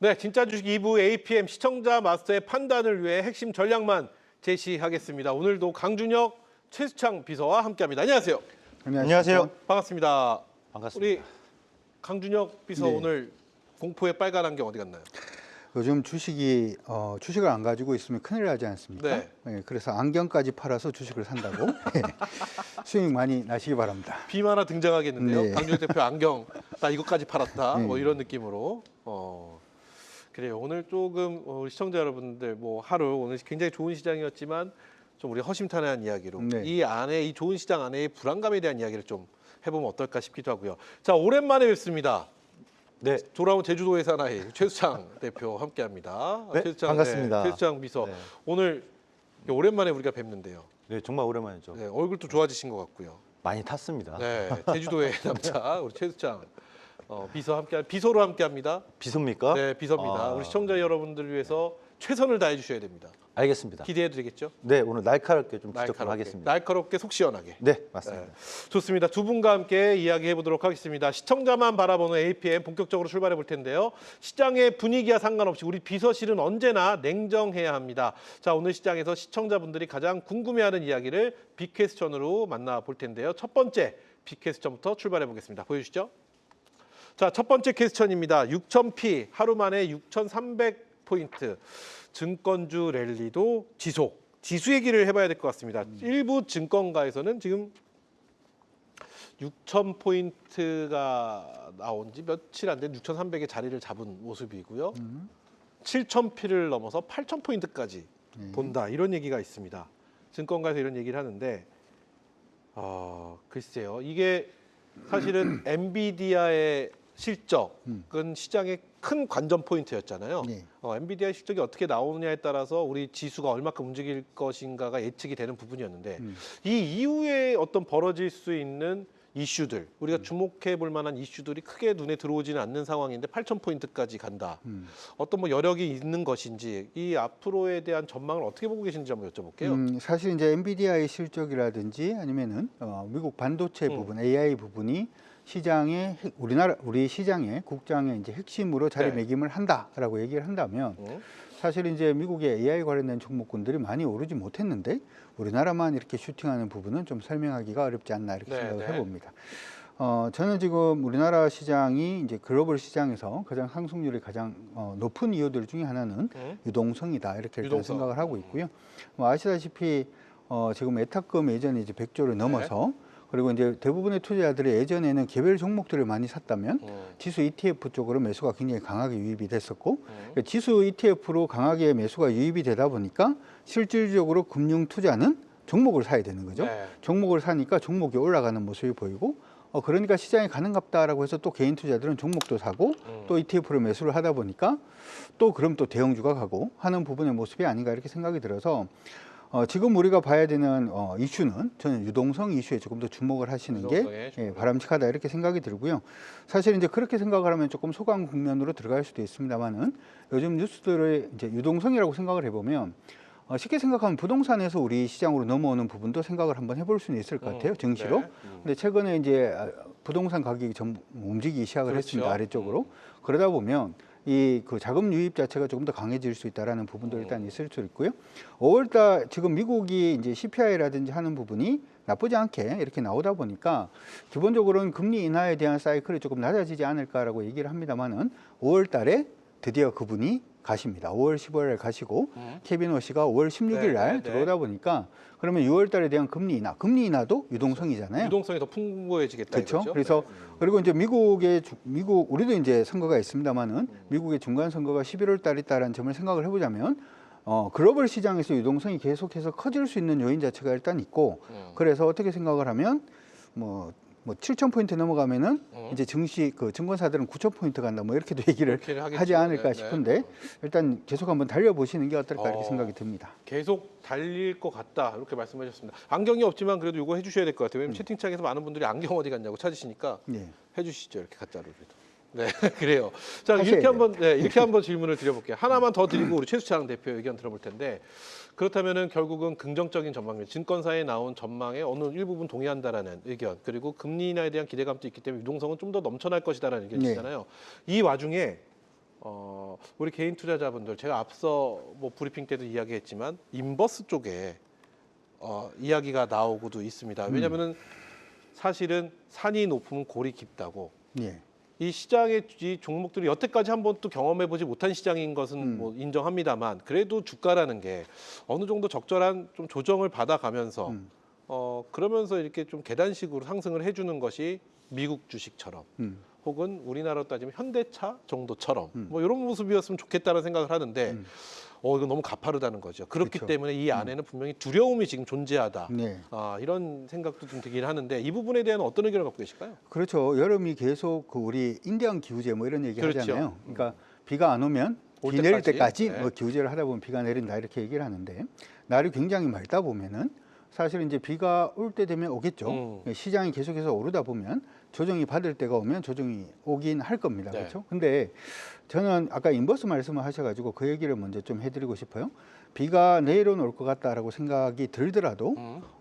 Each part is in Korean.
네, 진짜 주식 2부 APM 시청자 마스터의 판단을 위해 핵심 전략만 제시하겠습니다. 오늘도 강준혁, 최수창 비서와 함께합니다. 안녕하세요. 안녕하세요. 반갑습니다. 반갑습니다. 우리 강준혁 비서 네. 오늘 공포의 빨간 안경 어디 갔나요? 요즘 주식을 안 가지고 있으면 큰일 나지 않습니까? 네. 네, 그래서 안경까지 팔아서 주식을 산다고 네. 수익 많이 나시기 바랍니다. 빔 하나 등장하겠는데요. 네. 강준혁 대표 안경 나 이것까지 팔았다. 네. 뭐 이런 느낌으로. 그래요. 오늘 조금 우리 시청자 여러분들 뭐 하루 오늘 굉장히 좋은 시장이었지만 좀 우리 허심탄회한 이야기로 네. 이 좋은 시장 안에의 불안감에 대한 이야기를 좀 해보면 어떨까 싶기도 하고요. 자, 오랜만에 뵙습니다. 네, 돌아온 제주도의 사나이 최수창 대표 함께합니다. 네, 반갑습니다. 최수창 비서 네. 오늘 오랜만에 우리가 뵙는데요. 네, 정말 오랜만이죠. 네, 얼굴도 좋아지신 것 같고요. 많이 탔습니다. 네, 제주도의 남자 우리 최수창 비서로 함께합니다. 비서입니까? 네, 비서입니다. 우리 시청자 여러분들을 위해서 최선을 다해 주셔야 됩니다. 알겠습니다. 기대해도 되겠죠? 네, 오늘 날카롭게 좀 지적 좀 하겠습니다. 날카롭게 속 시원하게. 네, 맞습니다. 네, 좋습니다. 두 분과 함께 이야기해 보도록 하겠습니다. 시청자만 바라보는 APM 본격적으로 출발해 볼 텐데요. 시장의 분위기와 상관없이 우리 비서실은 언제나 냉정해야 합니다. 자, 오늘 시장에서 시청자분들이 가장 궁금해하는 이야기를 빅퀘스천으로 만나볼 텐데요. 첫 번째 빅퀘스천부터 출발해 보겠습니다. 보여주시죠. 자, 첫 번째 퀘스천입니다. 6000P 하루 만에 6300포인트. 증권주 랠리도 지속. 지수 얘기를 해봐야 될 것 같습니다. 일부 증권가에서는 지금 6000포인트가 나온 지 며칠 안 된 6300의 자리를 잡은 모습이고요. 7000P를 넘어서 8000포인트까지 본다. 이런 얘기가 있습니다. 증권가에서 이런 얘기를 하는데 글쎄요. 이게 사실은 엔비디아의 실적은 시장의 큰 관전 포인트였잖아요. 네. 엔비디아의 실적이 어떻게 나오느냐에 따라서 우리 지수가 얼마큼 움직일 것인가가 예측이 되는 부분이었는데 이 이후에 어떤 벌어질 수 있는 이슈들, 우리가 주목해 볼 만한 이슈들이 크게 눈에 들어오지는 않는 상황인데 8,000포인트까지 간다. 어떤 뭐 여력이 있는 것인지 이 앞으로에 대한 전망을 어떻게 보고 계신지 한번 여쭤볼게요. 사실 이제 엔비디아의 실적이라든지 아니면은 미국 반도체 부분, AI 부분이 우리 시장의 국장의 이제 핵심으로 자리매김을 한다라고 얘기를 한다면 사실 이제 미국의 AI 관련된 종목군들이 많이 오르지 못했는데 우리나라만 이렇게 슈팅하는 부분은 좀 설명하기가 어렵지 않나 이렇게 생각을 해봅니다. 저는 지금 우리나라 시장이 이제 글로벌 시장에서 가장 상승률이 가장 높은 이유들 중에 하나는 유동성이다 이렇게 일단 생각을 하고 있고요. 아시다시피 지금 예탁금 예전에 이제 100조를 넘어서 그리고 이제 대부분의 투자자들이 예전에는 개별 종목들을 많이 샀다면 지수 ETF 쪽으로 매수가 굉장히 강하게 유입이 됐었고 지수 ETF로 강하게 매수가 유입이 되다 보니까 실질적으로 금융 투자는 종목을 사야 되는 거죠. 종목을 사니까 종목이 올라가는 모습이 보이고 그러니까 시장이 가능하다라고 해서 또 개인 투자들은 종목도 사고 또 ETF로 매수를 하다 보니까 또 그럼 또 대형주가 가고 하는 부분의 모습이 아닌가 이렇게 생각이 들어서 지금 우리가 봐야 되는 이슈는 저는 유동성 이슈에 조금 더 주목을 하시는 게 바람직하다 이렇게 생각이 들고요. 사실 이제 그렇게 생각을 하면 조금 소강 국면으로 들어갈 수도 있습니다만은 요즘 뉴스들을 이제 유동성이라고 생각을 해보면 쉽게 생각하면 부동산에서 우리 시장으로 넘어오는 부분도 생각을 한번 해볼 수는 있을 것 같아요. 증시로. 근데 최근에 이제 부동산 가격이 좀 움직이기 시작을 했습니다. 아래쪽으로. 그러다 보면 그 자금 유입 자체가 조금 더 강해질 수 있다라는 부분도 일단 있을 수 있고요. 5월달 지금 미국이 이제 CPI라든지 하는 부분이 나쁘지 않게 이렇게 나오다 보니까 기본적으로는 금리 인하에 대한 사이클이 조금 낮아지지 않을까라고 얘기를 합니다만은 5월달에 드디어 그분이 가십니다. 5월, 15일에 가시고 케빈 워시가 5월 16일 날 들어오다 보니까 그러면 6월 달에 대한 금리 인하도 유동성이잖아요. 유동성이 더 풍부해지겠다. 그렇죠. 이거죠? 그래서 그리고 이제 미국 우리도 이제 선거가 있습니다만은 미국의 중간 선거가 11월 달에 있다라는 점을 생각을 해보자면 글로벌 시장에서 유동성이 계속해서 커질 수 있는 요인 자체가 일단 있고 그래서 어떻게 생각을 하면 뭐 7,000포인트 넘어가면은 이제 증권사들은 9,000포인트 간다 뭐 이렇게도 얘기를 하지 않을까 싶은데 일단 계속 한번 달려보시는 게 어떨까 이렇게 생각이 듭니다. 계속 달릴 것 같다 이렇게 말씀하셨습니다. 안경이 없지만 그래도 이거 해주셔야 될 것 같아요. 왜냐면 채팅창에서 많은 분들이 안경 어디 갔냐고 찾으시니까 해주시죠. 이렇게 가짜로라도. 네, 그래요. 자, 이렇게 한번 질문을 드려볼게요. 하나만 더 드리고 우리 최수창 대표 의견 들어볼 텐데 그렇다면은 결국은 긍정적인 전망, 증권사에 나온 전망에 어느 일부분 동의한다라는 의견, 그리고 금리 인하에 대한 기대감도 있기 때문에 유동성은 좀 더 넘쳐날 것이다라는 의견이시잖아요. 이 와중에 우리 개인 투자자분들 제가 앞서 뭐 브리핑 때도 이야기했지만 인버스 쪽에 이야기가 나오고도 있습니다. 왜냐하면은 사실은 산이 높으면 골이 깊다고. 예. 이 시장의 이 종목들이 여태까지 한번 또 경험해보지 못한 시장인 것은 뭐 인정합니다만 그래도 주가라는 게 어느 정도 적절한 좀 조정을 받아가면서 그러면서 이렇게 좀 계단식으로 상승을 해주는 것이 미국 주식처럼 혹은 우리나라로 따지면 현대차 정도처럼 뭐 이런 모습이었으면 좋겠다는 생각을 하는데 이건 너무 가파르다는 거죠. 그렇기 그렇죠. 때문에 이 안에는 분명히 두려움이 지금 존재하다. 네. 이런 생각도 좀 들긴 하는데 이 부분에 대한 어떤 의견을 갖고 계실까요? 그렇죠. 여름이 계속 그 우리 인디안 기후제 뭐 이런 얘기 그렇죠. 하잖아요. 그러니까 비가 안 오면 올 비 내릴 때까지? 때까지 네. 뭐 기후제를 하다 보면 비가 내린다 이렇게 얘기를 하는데 날이 굉장히 맑다 보면은 사실 이제 비가 올 때 되면 오겠죠. 시장이 계속해서 오르다 보면 조정이 받을 때가 오면 조정이 오긴 할 겁니다. 네. 그렇죠? 근데 저는 아까 인버스 말씀을 하셔가지고 그 얘기를 먼저 좀 해드리고 싶어요. 비가 내일은 올 것 같다라고 생각이 들더라도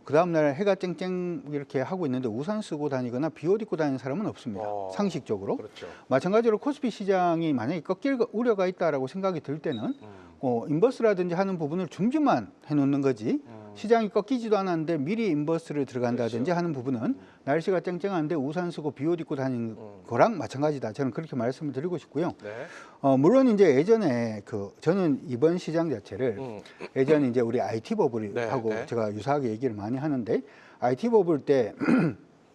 그 다음날 해가 쨍쨍 이렇게 하고 있는데 우산 쓰고 다니거나 비옷 입고 다니는 사람은 없습니다. 상식적으로. 그렇죠. 마찬가지로 코스피 시장이 만약에 꺾일 우려가 있다라고 생각이 들 때는 인버스라든지 하는 부분을 준비만 해놓는 거지 시장이 꺾이지도 않았는데 미리 인버스를 들어간다든지 그렇죠. 하는 부분은 날씨가 쨍쨍한데 우산 쓰고 비옷 입고 다니는 거랑 마찬가지다. 저는 그렇게 말씀을 드리고 싶고요. 네. 물론 이제 예전에 저는 이번 시장 자체를 예전에 이제 우리 IT 버블 네, 하고 네. 제가 유사하게 얘기를 많이 하는데 IT 버블 때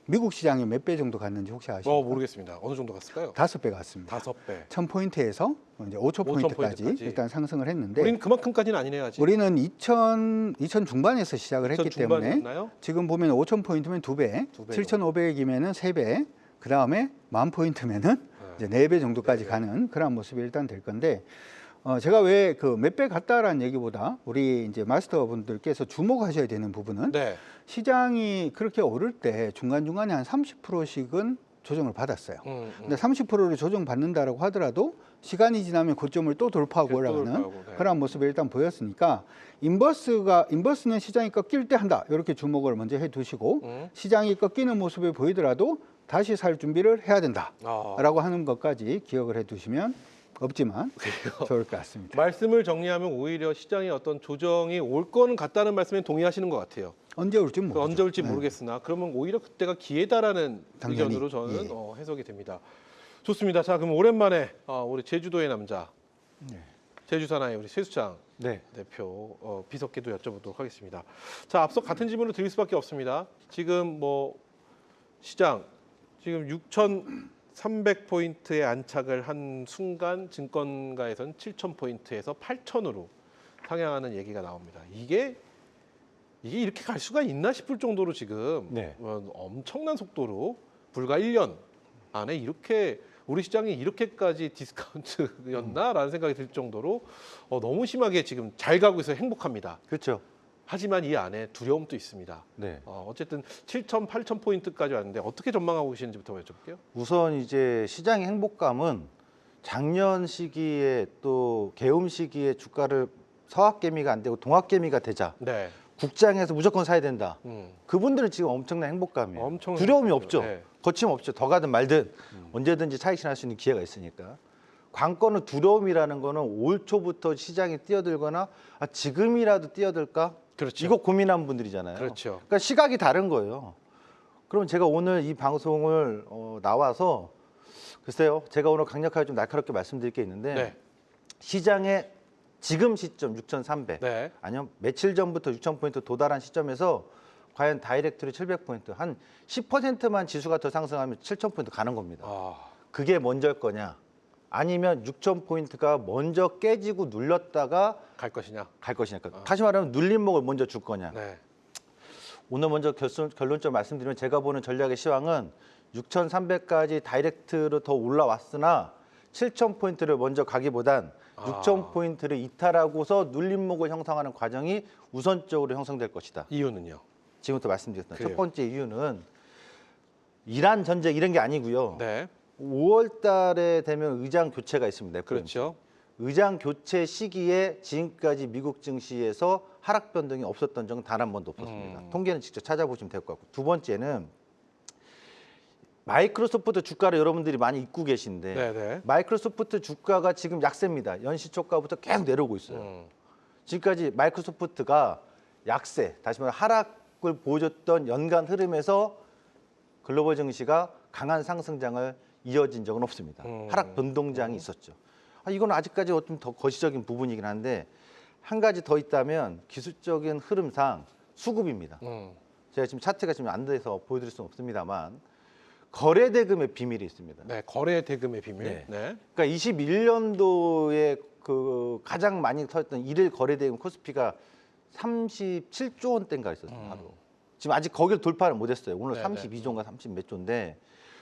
미국 시장에 몇 배 정도 갔는지 혹시 아십니까? 모르겠습니다. 어느 정도 갔을까요? 5배 갔습니다. 5배. 1000포인트에서 이제 5000포인트까지 5000포인트까지. 일단 상승을 했는데 우리는 그만큼까지는 아니네요, 아직. 우리는 2000 중반에서 시작을 했기 2000 때문에 중반이었나요? 지금 보면 5000포인트면 2배, 두 배로. 7500이면은 3배, 그 다음에 10,000포인트면은 이제 4배 정도까지 가는 그런 모습이 일단 될 건데 제가 왜 그 몇 배 갔다라는 얘기보다 우리 이제 마스터분들께서 주목하셔야 되는 부분은 네. 시장이 그렇게 오를 때 중간중간에 한 30%씩은 조정을 받았어요. 근데 30%를 조정받는다라고 하더라도 시간이 지나면 고점을 또 돌파하고 또 올라가는 돌파하고, 네. 그런 모습이 일단 보였으니까 인버스는 시장이 꺾일 때 한다. 이렇게 주목을 먼저 해 두시고 시장이 꺾이는 모습을 보이더라도 다시 살 준비를 해야 된다라고 하는 것까지 기억을 해 두시면 없지만 좋을 것 같습니다. 말씀을 정리하면 오히려 시장의 어떤 조정이 올 거는 같다는 말씀에 동의하시는 것 같아요. 언제 올지 모르죠. 언제 올지 네. 모르겠으나 그러면 오히려 그때가 기회다라는 당연히. 의견으로 저는 예. 해석이 됩니다. 좋습니다. 자, 그럼 오랜만에 우리 제주도의 남자, 제주사나이 우리 최수창 네. 대표 비석계도 여쭤보도록 하겠습니다. 자, 앞서 같은 질문을 드릴 수밖에 없습니다. 지금 뭐 시장 지금 6,300포인트에 안착을 한 순간 증권가에서는 7,000포인트에서 8,000으로 상향하는 얘기가 나옵니다. 이게 이렇게 갈 수가 있나 싶을 정도로 지금 네. 엄청난 속도로 불과 1년 안에 이렇게 우리 시장이 이렇게까지 디스카운트였나라는 생각이 들 정도로 너무 심하게 지금 잘 가고 있어서 행복합니다. 그렇죠. 하지만 이 안에 두려움도 있습니다. 네. 어쨌든 7,000, 8,000포인트까지 왔는데 어떻게 전망하고 계시는지부터 여쭤볼게요. 우선 이제 시장의 행복감은 작년 시기에 또 개움 시기에 주가를 서학개미가 안 되고 동학개미가 되자 네. 국장에서 무조건 사야 된다. 그분들은 지금 엄청난 행복감이에요. 엄청 두려움이 행복하죠. 없죠. 네. 거침없죠. 더 가든 말든 언제든지 차익 실할 수 있는 기회가 있으니까. 관건은 두려움이라는 거는 올 초부터 시장에 뛰어들거나 지금이라도 뛰어들까? 그렇죠. 이거 고민한 분들이잖아요. 그렇죠. 그러니까 시각이 다른 거예요. 그럼 제가 오늘 이 방송을 나와서 글쎄요. 제가 오늘 강력하게 좀 날카롭게 말씀드릴 게 있는데 네. 시장의 지금 시점 6,300 네. 아니면 며칠 전부터 6,000포인트 도달한 시점에서 과연 다이렉트로 700포인트 한 10%만 지수가 더 상승하면 7,000포인트 가는 겁니다. 그게 먼저일 거냐 아니면 6,000포인트가 먼저 깨지고 눌렸다가 갈 것이냐. 갈 것이냐. 다시 말하면 눌림목을 먼저 줄 거냐. 네. 오늘 먼저 결론적으로 말씀드리면 제가 보는 전략의 시황은 6,300까지 다이렉트로 더 올라왔으나 7,000포인트를 먼저 가기보단 6,000포인트를 이탈하고서 눌림목을 형성하는 과정이 우선적으로 형성될 것이다. 이유는요? 지금부터 말씀드렸습니다. 그래요. 첫 번째 이유는 이란 전쟁 이런 게 아니고요. 네. 5월 달에 되면 의장 교체가 있습니다. 그렇죠. 의장 교체 시기에 지금까지 미국 증시에서 하락 변동이 없었던 적은 단 한 번도 없었습니다. 통계는 직접 찾아보시면 될 것 같고 두 번째는 마이크로소프트 주가를 여러분들이 많이 잊고 계신데 네네. 마이크로소프트 주가가 지금 약세입니다. 연시초가부터 계속 내려오고 있어요. 지금까지 마이크로소프트가 약세, 다시 말해 하락을 보여줬던 연간 흐름에서 글로벌 증시가 강한 상승장을 이어진 적은 없습니다. 하락 변동장이 있었죠. 이건 아직까지 좀 더 거시적인 부분이긴 한데 한 가지 더 있다면 기술적인 흐름상 수급입니다. 제가 지금 차트가 지금 안 돼서 보여드릴 수는 없습니다만 거래 대금의 비밀이 있습니다. 네, 거래 대금의 비밀. 네. 네. 그러니까 21년도에 그 가장 많이 터졌던 일일 거래 대금 코스피가 37조 원대인가 있었어요. 하루. 지금 아직 거기를 돌파를 못했어요. 오늘 네네. 32조인가 30 몇 조인데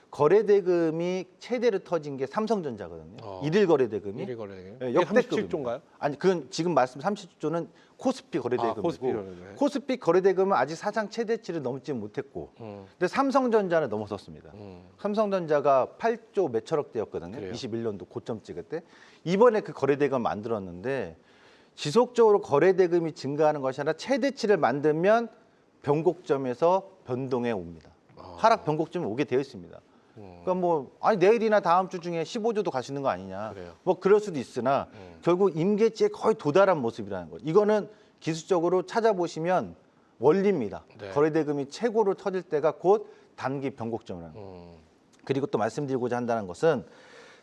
거래 대금이 최대로 터진 게 삼성전자거든요. 일일 거래 대금이 일일 거래 대금. 예, 이게 역대급입니다. 37조인가요? 아니 그건 지금 말씀 30조는 코스피 거래 대금이고 코스피 거래 대금. 코스피 거래 대금은 아직 사상 최대치를 넘지 못했고 근데 삼성전자는 넘어섰습니다. 삼성전자가 8조 몇천억 대였거든요. 그래요. 21년도 고점 찍을 때 이번에 그 거래 대금 만들었는데 지속적으로 거래 대금이 증가하는 것이 아니라 최대치를 만들면 변곡점에서 변동에 옵니다. 하락 변곡점에 오게 되어 있습니다. 그러니까 뭐 아니 내일이나 다음 주 중에 15조도 갈 수 있는 거 아니냐. 그래요. 뭐 그럴 수도 있으나 결국 임계치에 거의 도달한 모습이라는 거죠. 이거는 기술적으로 찾아보시면 원리입니다. 네. 거래대금이 최고로 터질 때가 곧 단기 변곡점이라는 거예요. 그리고 또 말씀드리고자 한다는 것은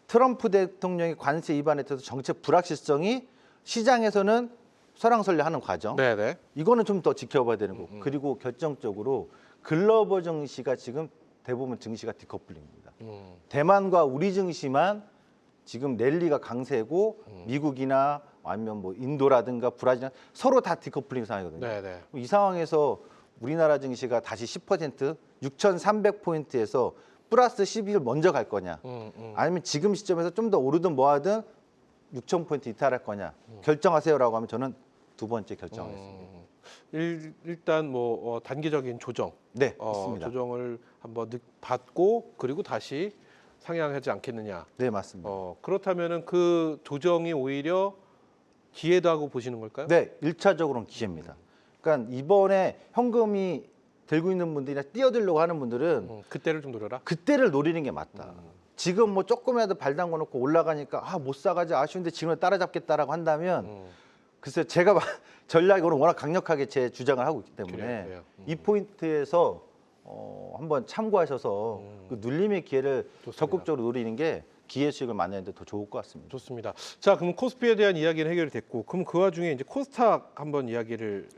트럼프 대통령이 관세 위반에 대해서 정책 불확실성이 시장에서는 설왕설래하는 과정. 네네. 이거는 좀 더 지켜봐야 되는 거고. 그리고 결정적으로 글로벌 증시가 지금 대부분 증시가 디커플링입니다. 대만과 우리 증시만 지금 랠리가 강세고 미국이나 아니면 뭐 인도라든가 브라질 서로 다 디커플링 상황이거든요. 네네. 이 상황에서 우리나라 증시가 다시 10% 6,300포인트에서 플러스 12를 먼저 갈 거냐 아니면 지금 시점에서 좀 더 오르든 뭐하든 6,000포인트 이탈할 거냐 결정하세요라고 하면 저는 두 번째 결정하겠습니다. 일단 뭐 단기적인 조정, 네, 있습니다. 조정을 한번 받고 그리고 다시 상향하지 않겠느냐. 네, 맞습니다. 그렇다면은 그 조정이 오히려 기회다고 보시는 걸까요? 네, 1차적으로는 기회입니다. 그러니까 이번에 현금이 들고 있는 분들이나 뛰어들려고 하는 분들은 그때를 좀 노려라. 그때를 노리는 게 맞다. 지금 뭐 조금이라도 발 담궈 놓고 올라가니까 못 사가지 아쉬운데 지금은 따라잡겠다라고 한다면 글쎄요, 제가 전략이 오늘 워낙 강력하게 제 주장을 하고 있기 때문에 그래요. 이 포인트에서 한번 참고하셔서 그 눌림의 기회를 좋습니다. 적극적으로 노리는 게 기회 수익을 만드는데 더 좋을 것 같습니다. 좋습니다. 자, 그럼 코스피에 대한 이야기는 해결이 됐고, 그럼 그 와중에 이제 코스닥 한번 이야기를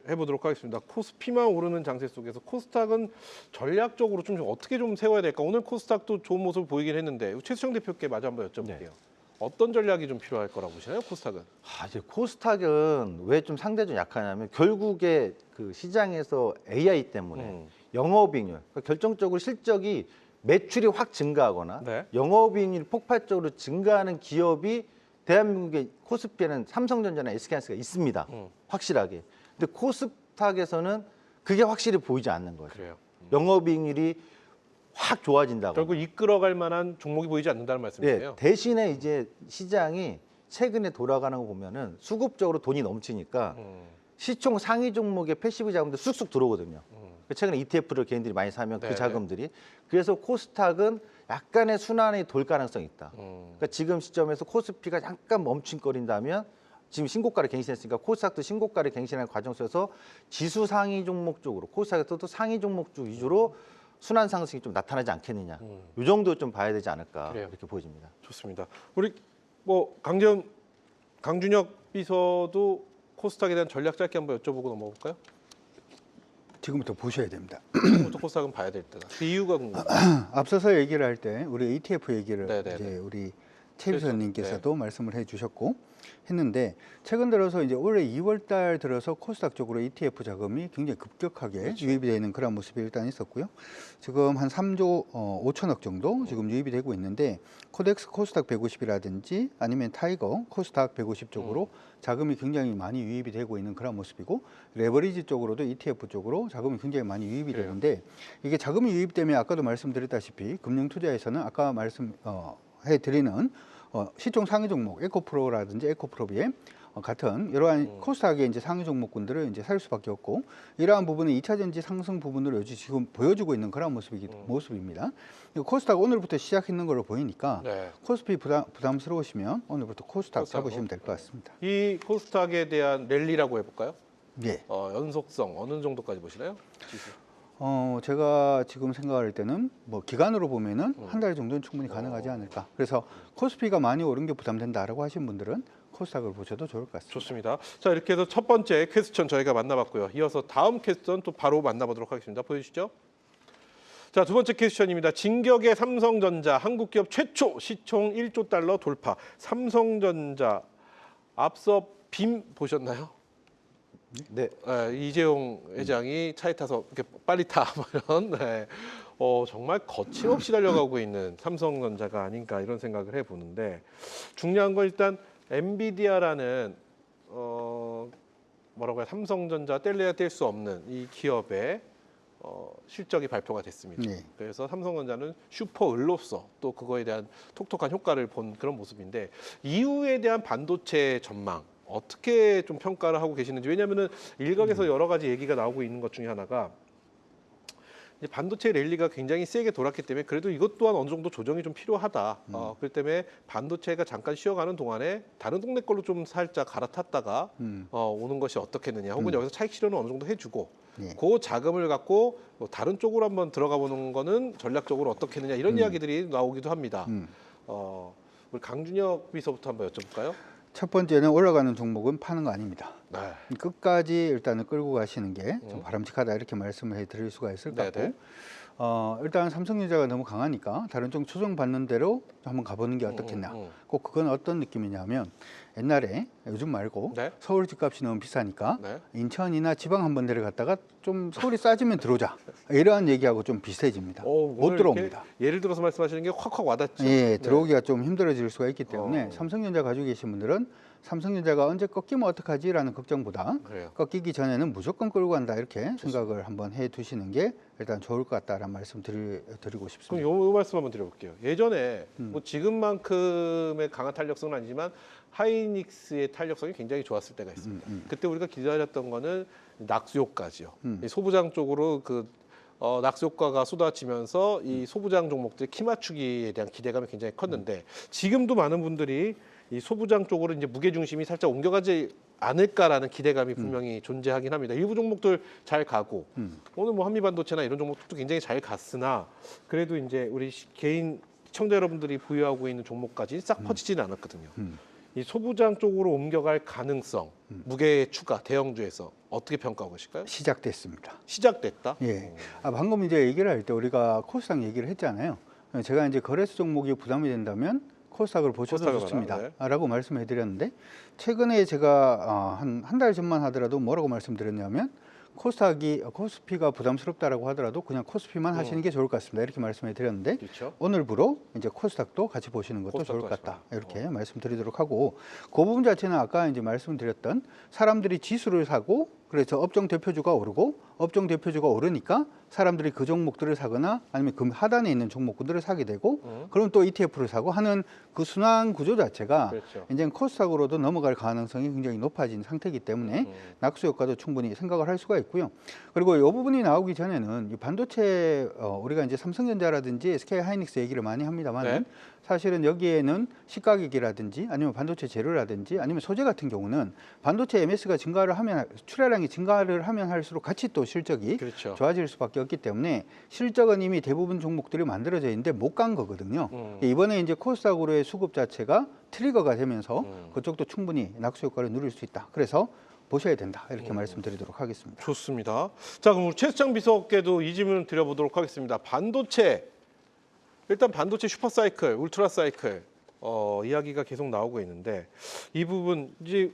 해보도록 하겠습니다. 코스피만 오르는 장세 속에서 코스닥은 전략적으로 좀 어떻게 좀 세워야 될까? 오늘 코스닥도 좋은 모습을 보이긴 했는데 최수정 대표께 마저 한번 여쭤볼게요. 네. 어떤 전략이 좀 필요할 거라고 보시나요, 코스닥은? 이제 코스닥은 왜 좀 상대적으로 약하냐면 결국에 그 시장에서 AI 때문에 영업이익률, 그러니까 결정적으로 실적이 매출이 확 증가하거나 네. 영업이익률이 폭발적으로 증가하는 기업이 대한민국의 코스피에는 삼성전자나 SK하이닉스가 있습니다. 확실하게. 근데 코스닥에서는 그게 확실히 보이지 않는 거죠. 그래요. 영업이익률이 확 좋아진다고. 결국 이끌어갈 만한 종목이 보이지 않는다는 말씀이세요? 네, 대신에 이제 시장이 최근에 돌아가는 거 보면은 수급적으로 돈이 넘치니까 시총 상위 종목의 패시브 자금도 쑥쑥 들어오거든요. 최근에 ETF를 개인들이 많이 사면 네, 그 자금들이 그래서 코스닥은 약간의 순환이 돌 가능성이 있다. 그러니까 지금 시점에서 코스피가 약간 멈칫거린다면 지금 신고가를 갱신했으니까 코스닥도 신고가를 갱신하는 과정 속에서 지수 상위 종목 쪽으로 코스닥에서도 상위 종목 쪽 위주로 순환 상승이 좀 나타나지 않겠느냐. 이 정도 좀 봐야 되지 않을까 그래요. 이렇게 보여집니다. 좋습니다. 우리 뭐 강준혁 비서도 코스닥에 대한 전략 짧게 한번 여쭤보고 넘어볼까요? 지금부터 보셔야 됩니다. 지금부터 코스닥은 봐야 될 때다. 그 이유가 궁금해요. 앞서서 얘기를 할 때 우리 ETF 얘기를 네네네. 이제 우리 최 비서님께서도 네. 말씀을 해주셨고 했는데 최근 들어서 이제 올해 2월달 들어서 코스닥 쪽으로 ETF 자금이 굉장히 급격하게 그렇죠. 유입이 되는 그런 모습이 일단 있었고요. 지금 한 3조 5천억 정도 지금 유입이 되고 있는데 코덱스 코스닥 150이라든지 아니면 타이거 코스닥 150 쪽으로 자금이 굉장히 많이 유입이 되고 있는 그런 모습이고 레버리지 쪽으로도 ETF 쪽으로 자금이 굉장히 많이 유입이 그래요. 되는데 이게 자금이 유입되면 아까도 말씀드렸다시피 금융투자에서는 아까 말씀해 드리는 시총 상위 종목 에코프로라든지 에코프로비엠 같은 이러한 코스닥의 이제 상위 종목군들을 이제 살 수밖에 없고, 이러한 부분은 2차 전지 상승 부분으로 요즘 지금 보여주고 있는 그런 모습입니다. 코스닥 오늘부터 시작했는 걸로 보이니까 네. 코스피 부담스러우시면 오늘부터 코스닥 잡으시면 될 것 같습니다. 이 코스닥에 대한 랠리라고 해볼까요? 네. 연속성 어느 정도까지 보시나요? 지수. 제가 지금 생각할 때는 뭐 기간으로 보면은 한 달 정도는 충분히 가능하지 않을까. 그래서 코스피가 많이 오른 게 부담된다라고 하신 분들은 코스닥을 보셔도 좋을 것 같습니다. 좋습니다. 자, 이렇게 해서 첫 번째 퀘스천 저희가 만나봤고요. 이어서 다음 퀘스천 또 바로 만나보도록 하겠습니다. 보여주시죠. 자, 두 번째 퀘스천입니다. 진격의 삼성전자, 한국 기업 최초 시총 1조 달러 돌파. 삼성전자 앞서 빔 보셨나요? 네. 이재용 회장이 차에 타서 이렇게 빨리 타 뭐 이런 네. 정말 거침없이 달려가고 있는 삼성전자가 아닌가 이런 생각을 해보는데, 중요한 건 일단 엔비디아라는 뭐라고 해야, 삼성전자 뗄래야 뗄 수 없는 이 기업의 실적이 발표가 됐습니다. 네. 그래서 삼성전자는 슈퍼을로서 또 그거에 대한 톡톡한 효과를 본 그런 모습인데, 이후에 대한 반도체 전망 어떻게 좀 평가를 하고 계시는지. 왜냐하면은 일각에서 여러 가지 얘기가 나오고 있는 것 중에 하나가 이제 반도체 랠리가 굉장히 세게 돌았기 때문에 그래도 이것 또한 어느 정도 조정이 좀 필요하다. 그렇기 때문에 반도체가 잠깐 쉬어가는 동안에 다른 동네 걸로 좀 살짝 갈아탔다가 오는 것이 어떻겠느냐. 혹은 여기서 차익 실현을 어느 정도 해주고 네. 그 자금을 갖고 뭐 다른 쪽으로 한번 들어가 보는 거는 전략적으로 어떻겠느냐 이런 이야기들이 나오기도 합니다. 우리 강준혁 비서부터 한번 여쭤볼까요? 첫 번째는 올라가는 종목은 파는 거 아닙니다. 네. 끝까지 일단은 끌고 가시는 게 좀 바람직하다 이렇게 말씀을 해드릴 수가 있을 것 같고, 네네. 일단 삼성전자가 너무 강하니까 다른 쪽 조정받는 대로 한번 가보는 게 어떻겠냐. 꼭 그건 어떤 느낌이냐면, 옛날에 요즘 말고 네. 서울 집값이 너무 비싸니까 네. 인천이나 지방 한 군데를 갔다가 좀 서울이 싸지면 들어오자, 이러한 얘기하고 좀 비슷해집니다. 못 오늘 들어옵니다. 이렇게 예를 들어서 말씀하시는 게 확확 와닿죠. 예, 들어오기가 좀 힘들어질 수가 있기 때문에 어. 삼성전자 가지고 계신 분들은 삼성전자가 언제 꺾이면 어떡하지라는 걱정보다 그래요. 꺾이기 전에는 무조건 끌고 간다 이렇게 생각을 한번 해 두시는 게 일단 좋을 것 같다라는 말씀 드리고 그럼 싶습니다. 요 말씀 한번 드려볼게요. 예전에 뭐 지금만큼의 강한 탄력성은 아니지만 하이닉스의 탄력성이 굉장히 좋았을 때가 있습니다. 그때 우리가 기다렸던 거는 낙수 효과지요. 이 소부장 쪽으로 낙수 효과가 쏟아지면서 이 소부장 종목들 키 맞추기에 대한 기대감이 굉장히 컸는데, 지금도 많은 분들이 이 소부장 쪽으로 이제 무게 중심이 살짝 옮겨가지 않을까라는 기대감이 분명히 존재하긴 합니다. 일부 종목들 잘 가고 오늘 뭐 한미반도체나 이런 종목들도 굉장히 잘 갔으나, 그래도 이제 우리 개인 시청자 여러분들이 보유하고 있는 종목까지 싹 퍼지지는 않았거든요. 이 소부장 쪽으로 옮겨갈 가능성, 무게 추가 대형주에서 어떻게 평가하고 계실까요? 시작됐습니다. 시작됐다. 예. 방금 이제 얘기를 할 때 우리가 코스닥 얘기를 했잖아요. 제가 이제 거래소 종목이 부담이 된다면 코스닥을 보셔도 코스닥을 좋습니다. 봐라. 라고 말씀해 드렸는데, 최근에 제가 한 달 전만 하더라도 뭐라고 말씀드렸냐면, 코스피가 부담스럽다라고 하더라도 그냥 코스피만 하시는 게 좋을 것 같습니다. 이렇게 말씀해 드렸는데, 그렇죠. 오늘부로 이제 코스닥도 같이 보시는 것도 코스닥도 좋을 것 같다. 같이 이렇게 말씀드리도록 하고, 그 부분 자체는 아까 이제 말씀드렸던 사람들이 지수를 사고, 그래서 업종 대표주가 오르고, 업종 대표주가 오르니까 사람들이 그 종목들을 사거나 아니면 그 하단에 있는 종목들을 사게 되고, 그럼 또 ETF를 사고 하는 그 순환 구조 자체가 그렇죠. 이제 코스닥으로도 넘어갈 가능성이 굉장히 높아진 상태이기 때문에 낙수 효과도 충분히 생각을 할 수가 있고요. 그리고 이 부분이 나오기 전에는 이 반도체 우리가 이제 삼성전자라든지 SK 하이닉스 얘기를 많이 합니다만, 네. 사실은 여기에는 시가격이라든지 아니면 반도체 재료라든지 아니면 소재 같은 경우는 반도체 MS가 증가를 하면, 출하량이 증가를 하면 할수록 같이 또 실적이 그렇죠. 좋아질 수밖에 없기 때문에 실적은 이미 대부분 종목들이 만들어져 있는데 못 간 거거든요. 이번에 이제 코스닥으로의 수급 자체가 트리거가 되면서 그쪽도 충분히 낙수 효과를 누릴 수 있다. 그래서 보셔야 된다. 이렇게 말씀드리도록 하겠습니다. 좋습니다. 자, 그럼 우리 최수장 비서께도 이 질문 드려보도록 하겠습니다. 반도체, 일단 반도체 슈퍼사이클, 울트라사이클 이야기가 계속 나오고 있는데, 이 부분 이제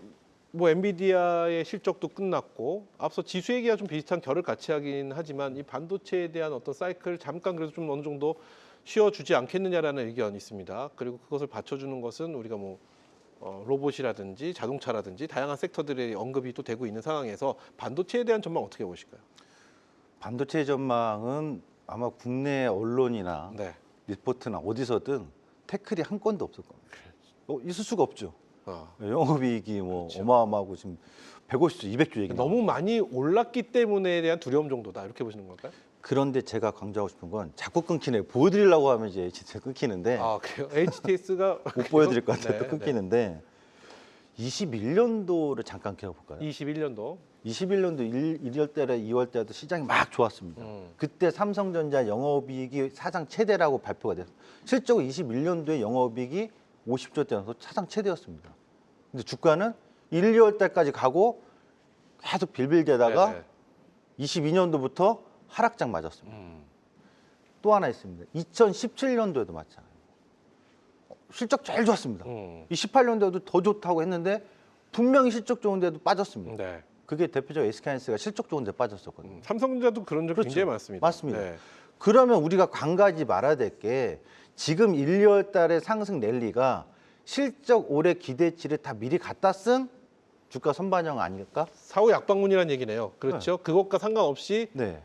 뭐 엔비디아의 실적도 끝났고 앞서 지수 얘기와 좀 비슷한 결을 같이 하긴 하지만, 이 반도체에 대한 어떤 사이클을 잠깐 그래도 좀 어느 정도 쉬어주지 않겠느냐라는 의견이 있습니다. 그리고 그것을 받쳐주는 것은 우리가 뭐 로봇이라든지 자동차라든지 다양한 섹터들의 언급이 또 되고 있는 상황에서 반도체에 대한 전망 어떻게 보실까요? 반도체 전망은 아마 국내 언론이나 네. 리포트나 어디서든 태클이 한 건도 없을 겁니다. 있을 수가 없죠. 아. 영업이익이 뭐 그렇죠. 어마어마하고 지금 150조, 200조 얘기 너무 많이 올랐기 때문에 대한 두려움 정도다 이렇게 보시는 걸까요? 그런데 제가 강조하고 싶은 건 자꾸 끊기네. 보여드리려고 하면 이제 진짜 끊기는데 아 그래요? HTS가 못 보여드릴 것 같아요. 네, 또 끊기는데 21년도를 잠깐 기억해볼까요? 21년도. 21년도 1월 달에 2월 달에도 시장이 막 좋았습니다. 그때 삼성전자 영업이익이 사상 최대라고 발표가 됐어요. 실제로 21년도에 영업이익이 50조 대여서 사상 최대였습니다. 근데 주가는 1, 2월 달까지 가고 계속 빌빌대다가 네네. 22년도부터 하락장 맞았습니다. 또 하나 있습니다. 2017년도에도 마찬가지예요. 실적 제일 좋았습니다. 이 18년도에도 더 좋다고 했는데 분명히 실적 좋은데도 빠졌습니다. 네. 그게 대표적으로 SK하이닉스가 실적 좋은데 빠졌었거든요. 삼성전자도 그런 적 그렇죠. 굉장히 많습니다. 맞습니다. 네. 그러면 우리가 관가하지 말아야 될 게 지금 1, 2월 달의 상승 랠리가 실적 올해 기대치를 다 미리 갖다 쓴 주가 선반영 아닐까? 사후 약방문이라는 얘기네요. 그렇죠. 그것과 상관없이 네.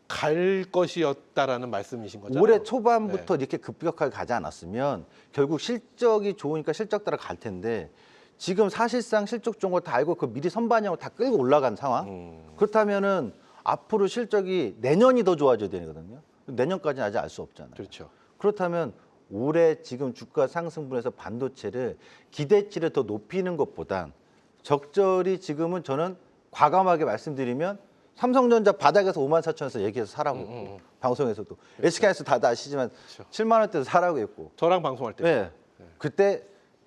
갈 것이었다라는 말씀이신 거죠. 올해 초반부터 이렇게 급격하게 가지 않았으면 결국 실적이 좋으니까 실적 따라 갈 텐데 지금 사실상 실적 좋은 거 다 알고 그 미리 선반영을 다 끌고 올라간 상황. 그렇다면은 앞으로 실적이 내년이 더 좋아져야 되거든요. 내년까지는 아직 알 수 없잖아요. 그렇죠. 그렇다면 올해 지금 주가 상승분에서 반도체를 기대치를 더 높이는 것보단 적절히 지금은 저는 과감하게 말씀드리면 삼성전자 바닥에서 54,000원에서 얘기해서 사라고 했고 방송에서도 SK하이닉스 다들 아시지만 그렇죠. 7만 원대에서 사라고 했고 저랑 방송할 때. 네. 그때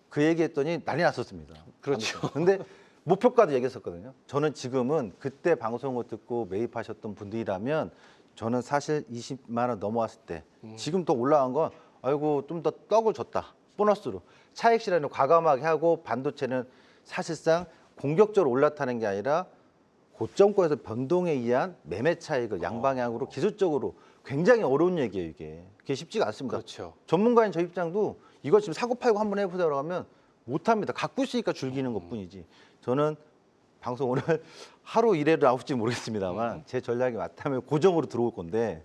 그 얘기했더니 난리 났었습니다. 그렇죠. 근데 목표가도 얘기했었거든요. 저는 지금은 그때 방송을 듣고 매입하셨던 분들이라면 저는 사실 20만 원 넘어왔을 때 지금 더 올라간 건 아이고 좀 더 떡을 줬다. 보너스로. 차익 실현을 과감하게 하고 반도체는 사실상 공격적으로 올라타는 게 아니라 고점권에서 변동에 의한 매매 차익을 양방향으로 기술적으로 굉장히 어려운 얘기예요, 이게. 그게 쉽지가 않습니다. 그렇죠. 전문가인 저 입장도 이거 지금 사고 팔고 한번 해보자고 하면 못합니다. 갖고 있으니까 즐기는 것뿐이지. 저는 방송 오늘 하루 일해도 나올지 모르겠습니다만 제 전략이 맞다면 고정으로 들어올 건데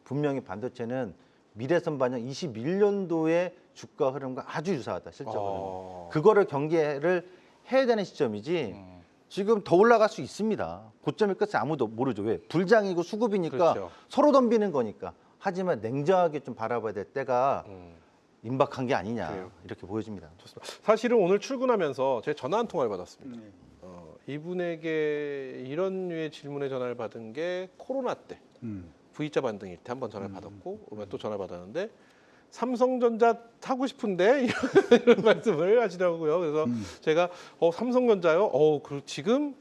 분명히 반도체는 미래선 반영 21년도의 주가 흐름과 아주 유사하다, 실적으로. 그거를 경계를 해야 되는 시점이지 지금 더 올라갈 수 있습니다. 고점의 끝을 아무도 모르죠. 왜? 불장이고 수급이니까 그렇죠. 서로 덤비는 거니까. 하지만 냉정하게 좀 바라봐야 될 때가 임박한 게 아니냐 그래요. 이렇게 보여집니다. 좋습니다. 사실은 오늘 출근하면서 제가 전화 한 통화를 받았습니다. 이분에게 이런 류의 질문에 전화를 받은 게 코로나 때 V자 반등일 때 한번 전화를 받았고 오면 또 전화를 받았는데 삼성전자 타고 싶은데 이런 말씀을 하시더라고요. 그래서 제가 삼성전자요? 지금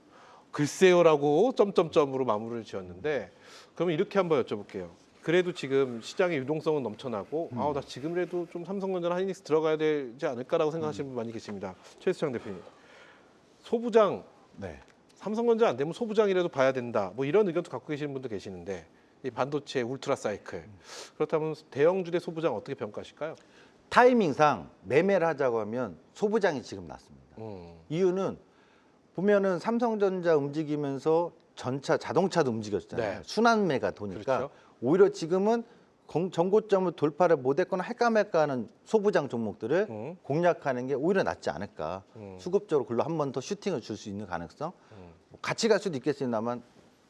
글쎄요라고 점점점으로 마무리를 지었는데 그러면 이렇게 한번 여쭤볼게요. 그래도 지금 시장의 유동성은 넘쳐나고 나 지금이라도 좀 삼성전자나 하이닉스 들어가야 되지 않을까라고 생각하시는 분 많이 계십니다. 최수창 대표님. 소부장 네. 삼성전자 안 되면 소부장이라도 봐야 된다. 뭐 이런 의견도 갖고 계시는 분도 계시는데 이 반도체 울트라 사이클 그렇다면 대형주대 소부장 어떻게 평가하실까요? 타이밍상 매매를 하자고 하면 소부장이 지금 났습니다. 이유는 보면은 삼성전자 움직이면서 전차 자동차도 움직였잖아요. 네. 순환매가 도니까 그렇죠. 오히려 지금은 전고점을 돌파를 못했거나 할까 말까 하는 소부장 종목들을 공략하는 게 오히려 낫지 않을까. 수급적으로 글로 한 번 더 슈팅을 줄 수 있는 가능성. 뭐 같이 갈 수도 있겠습니다만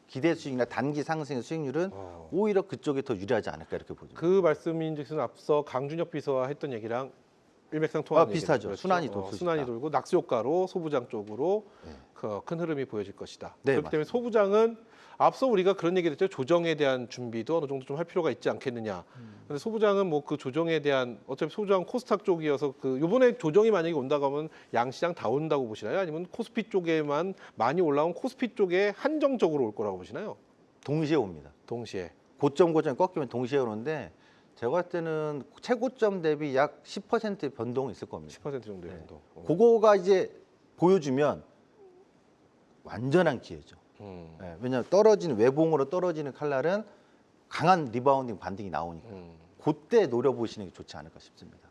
기대 수익이나 단기 상승의 수익률은 오히려 그쪽이 더 유리하지 않을까 이렇게 보죠. 그 말씀인즉슨 앞서 강준혁 비서와 했던 얘기랑 일맥상통하는 비슷하죠. 얘기죠. 순환이 돌 수 순환이 있다. 돌고 낙수 효과로 소부장 쪽으로 네. 큰 흐름이 보여질 것이다. 네, 그렇기 때문에 소부장은 앞서 우리가 그런 얘기를 했죠. 조정에 대한 준비도 어느 정도 좀 할 필요가 있지 않겠느냐. 근데 소부장은 뭐 그 조정에 대한 어차피 소부장 코스닥 쪽이어서 그 요번에 조정이 만약에 온다고 하면 양시장 다 온다고 보시나요? 아니면 코스피 쪽에만 많이 올라온 코스피 쪽에 한정적으로 올 거라고 보시나요? 동시에 옵니다. 동시에. 고점 꺾이면 동시에 오는데 제가 볼 때는 최고점 대비 약 10%의 변동이 있을 겁니다. 10% 정도의 정도. 그거가 이제 보여주면 완전한 기회죠. 네, 왜냐하면 외봉으로 떨어지는 칼날은 강한 리바운딩 반등이 나오니까 그때 노려보시는 게 좋지 않을까 싶습니다.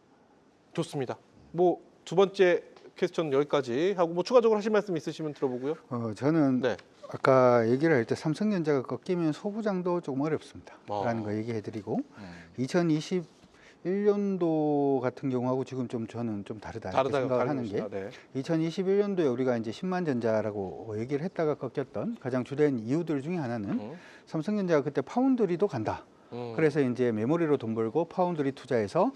좋습니다. 뭐 두 번째 퀘스천 여기까지 하고 뭐 추가적으로 하실 말씀 있으시면 들어보고요. 저는 네. 아까 얘기를 할 때 삼성전자가 꺾이면 소부장도 조금 어렵습니다. 아. 라는 거 얘기해드리고 2020 2021년도 같은 경우하고 지금 좀 저는 좀 다르다 이렇게 다르다고 생각을 하는 게 네. 2021년도에 우리가 이제 10만 전자라고 얘기를 했다가 꺾였던 가장 주된 이유들 중에 하나는 삼성전자가 그때 파운드리도 간다. 그래서 이제 메모리로 돈 벌고 파운드리 투자해서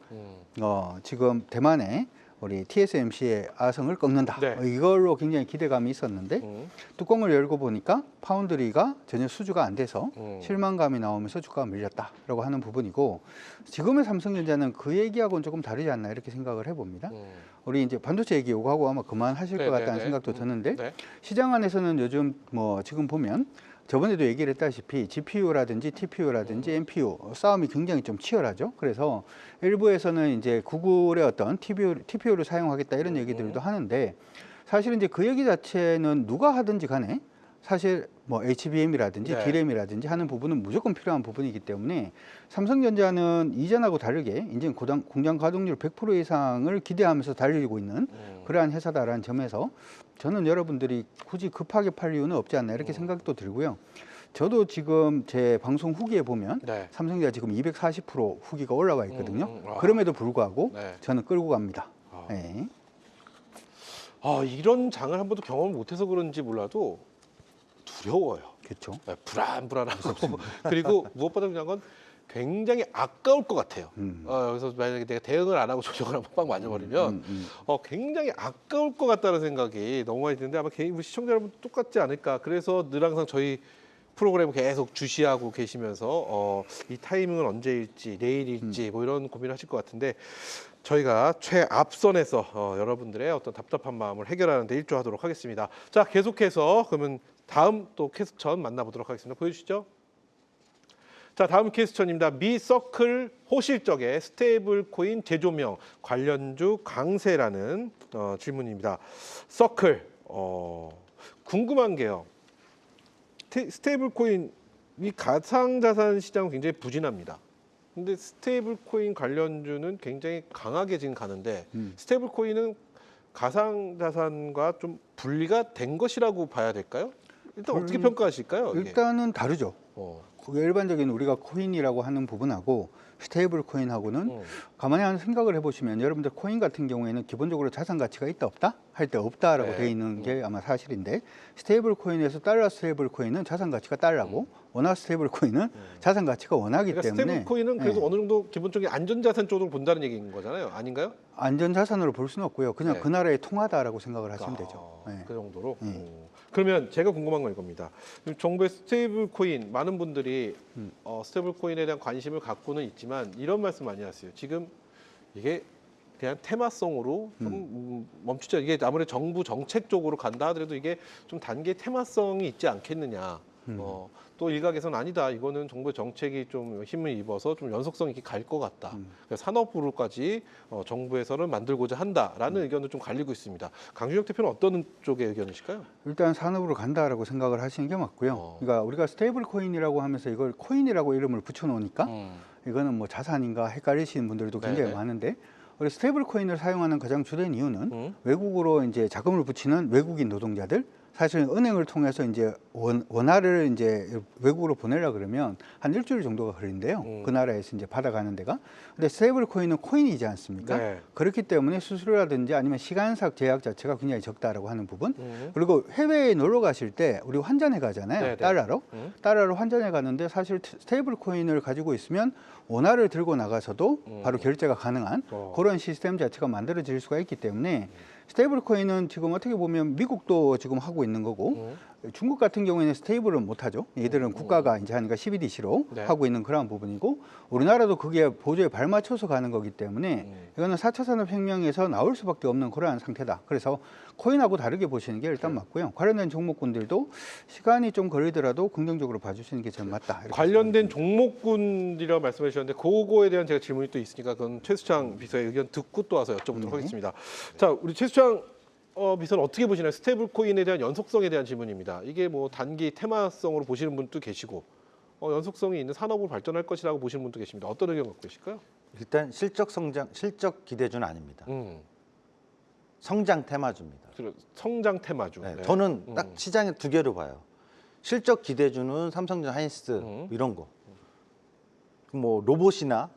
지금 대만에 우리 TSMC의 아성을 꺾는다. 네. 이걸로 굉장히 기대감이 있었는데 뚜껑을 열고 보니까 파운드리가 전혀 수주가 안 돼서 실망감이 나오면서 주가가 밀렸다라고 하는 부분이고 지금의 삼성전자는 그 얘기하고는 조금 다르지 않나 이렇게 생각을 해봅니다. 우리 이제 반도체 얘기 요구하고 아마 그만하실 것 같다는 생각도 드는데 네. 시장 안에서는 요즘 뭐 지금 보면 저번에도 얘기를 했다시피 GPU라든지 TPU라든지 NPU 싸움이 굉장히 좀 치열하죠. 그래서 일부에서는 이제 구글의 어떤 TPU를 사용하겠다 이런 얘기들도 하는데 사실은 이제 그 얘기 자체는 누가 하든지 간에 사실 뭐 HBM이라든지 네. DRAM이라든지 하는 부분은 무조건 필요한 부분이기 때문에 삼성전자는 이전하고 다르게 이제 공장 가동률 100% 이상을 기대하면서 달리고 있는 그러한 회사다라는 점에서 저는 여러분들이 굳이 급하게 팔 이유는 없지 않나 이렇게 생각도 들고요. 저도 지금 제 방송 후기에 보면 네. 삼성전자 지금 240% 후기가 올라와 있거든요. 와. 그럼에도 불구하고 네. 저는 끌고 갑니다. 네. 이런 장을 한 번도 경험을 못해서 그런지 몰라도 두려워요. 그렇죠. 네, 불안하고 그리고 무엇보다 중요한 건 굉장히 아까울 것 같아요. 그래서 만약에 내가 대응을 안 하고 조정을 한번 빵 맞아버리면 굉장히 아까울 것 같다는 생각이 너무 많이 드는데 아마 개인 시청자 여러분도 똑같지 않을까. 그래서 늘 항상 저희 프로그램을 계속 주시하고 계시면서 이 타이밍은 언제일지 내일일지 뭐 이런 고민을 하실 것 같은데 저희가 최앞선에서 여러분들의 어떤 답답한 마음을 해결하는 데 일조하도록 하겠습니다. 자, 계속해서 그러면 다음 또 캐스천 만나보도록 하겠습니다. 보여주시죠. 자, 다음 캐스천입니다. 미 서클 호실적의 스테이블 코인 재조명 관련주 강세라는 질문입니다. 서클 궁금한 게요. 스테이블 코인 이 가상자산 시장은 굉장히 부진합니다. 근데 스테이블 코인 관련주는 굉장히 강하게 지금 가는데 스테이블 코인은 가상자산과 좀 분리가 된 것이라고 봐야 될까요? 일단 어떻게 평가하실까요? 이게? 일단은 다르죠. 어. 그게 일반적인 우리가 코인이라고 하는 부분하고 스테이블 코인하고는 가만히 한번 생각을 해보시면 여러분들 코인 같은 경우에는 기본적으로 자산 가치가 있다 없다 할 때 없다라고 네. 돼 있는 게 아마 사실인데 스테이블 코인에서 달러 스테이블 코인은 자산 가치가 달러고 원화 스테이블 코인은 자산 가치가 원화기 그러니까 때문에 스테이블 코인은 그래도 네. 어느 정도 기본적인 안전자산 쪽으로 본다는 얘기인 거잖아요. 아닌가요? 안전 자산으로 볼 수는 없고요. 그냥 네. 그 나라의 통화다라고 생각을 하시면 되죠. 네. 그 정도로. 그러면 제가 궁금한 건 이겁니다. 정부의 스테이블 코인 많은 분들이 스테이블 코인에 대한 관심을 갖고는 있지만 이런 말씀 많이 하세요. 지금 이게 그냥 테마성으로 좀 멈추자. 이게 아무래도 정부 정책 쪽으로 간다 하더라도 이게 좀 단계 테마성이 있지 않겠느냐. 또 일각에서는 아니다. 이거는 정부의 정책이 좀 힘을 입어서 좀 연속성 있게 갈 것 같다. 그래서 산업부로까지 정부에서는 만들고자 한다라는 의견도 좀 갈리고 있습니다. 강준혁 대표는 어떤 쪽의 의견이실까요? 일단 산업으로 간다라고 생각을 하시는 게 맞고요. 그러니까 우리가 스테이블 코인이라고 하면서 이걸 코인이라고 이름을 붙여놓으니까 이거는 뭐 자산인가 헷갈리시는 분들도 굉장히 네네. 많은데 우리 스테이블 코인을 사용하는 가장 주된 이유는 외국으로 이제 자금을 붙이는 외국인 노동자들 사실 은행을 통해서 이제 원화를 이제 외국으로 보내려 그러면 한 일주일 정도가 걸린대요. 그 나라에서 이제 받아가는 데가. 근데 스테이블 코인은 코인이지 않습니까? 네. 그렇기 때문에 수수료라든지 아니면 시간상 제약 자체가 굉장히 적다라고 하는 부분. 그리고 해외에 놀러 가실 때 우리 환전해 가잖아요. 네네. 달러로. 달러로 환전해 가는데 사실 스테이블 코인을 가지고 있으면 원화를 들고 나가서도 바로 결제가 가능한 그런 시스템 자체가 만들어질 수가 있기 때문에 스테이블 코인은 지금 어떻게 보면 미국도 지금 하고 있는 거고 중국 같은 경우에는 스테이블은 못하죠. 얘들은 국가가 이제 하니까 CBDC로 네. 하고 있는 그런 부분이고 우리나라도 그게 보조에 발맞춰서 가는 거기 때문에 이거는 4차 산업혁명에서 나올 수밖에 없는 그러한 상태다. 그래서 코인하고 다르게 보시는 게 일단 맞고요. 관련된 종목군들도 시간이 좀 걸리더라도 긍정적으로 봐주시는 게 전 맞다. 이렇게 관련된 종목군이라고 말씀해 주셨는데 그거에 대한 제가 질문이 또 있으니까 그건 최수창 비서의 의견 듣고 또 와서 여쭤보도록 하겠습니다. 자, 우리 최수창 비서는 어떻게 보시나요? 스테이블 코인에 대한 연속성에 대한 질문입니다. 이게 뭐 단기 테마성으로 보시는 분도 계시고 연속성이 있는 산업으로 발전할 것이라고 보시는 분도 계십니다. 어떤 의견 갖고 계실까요? 일단 실적 성장, 실적 기대주는 아닙니다. 성장 테마주입니다. 성장 테마주. 네, 네. 저는 딱 시장에 두 개로 봐요. 실적 기대주는 삼성전자, 하이닉스 이런 거. 뭐 로봇이나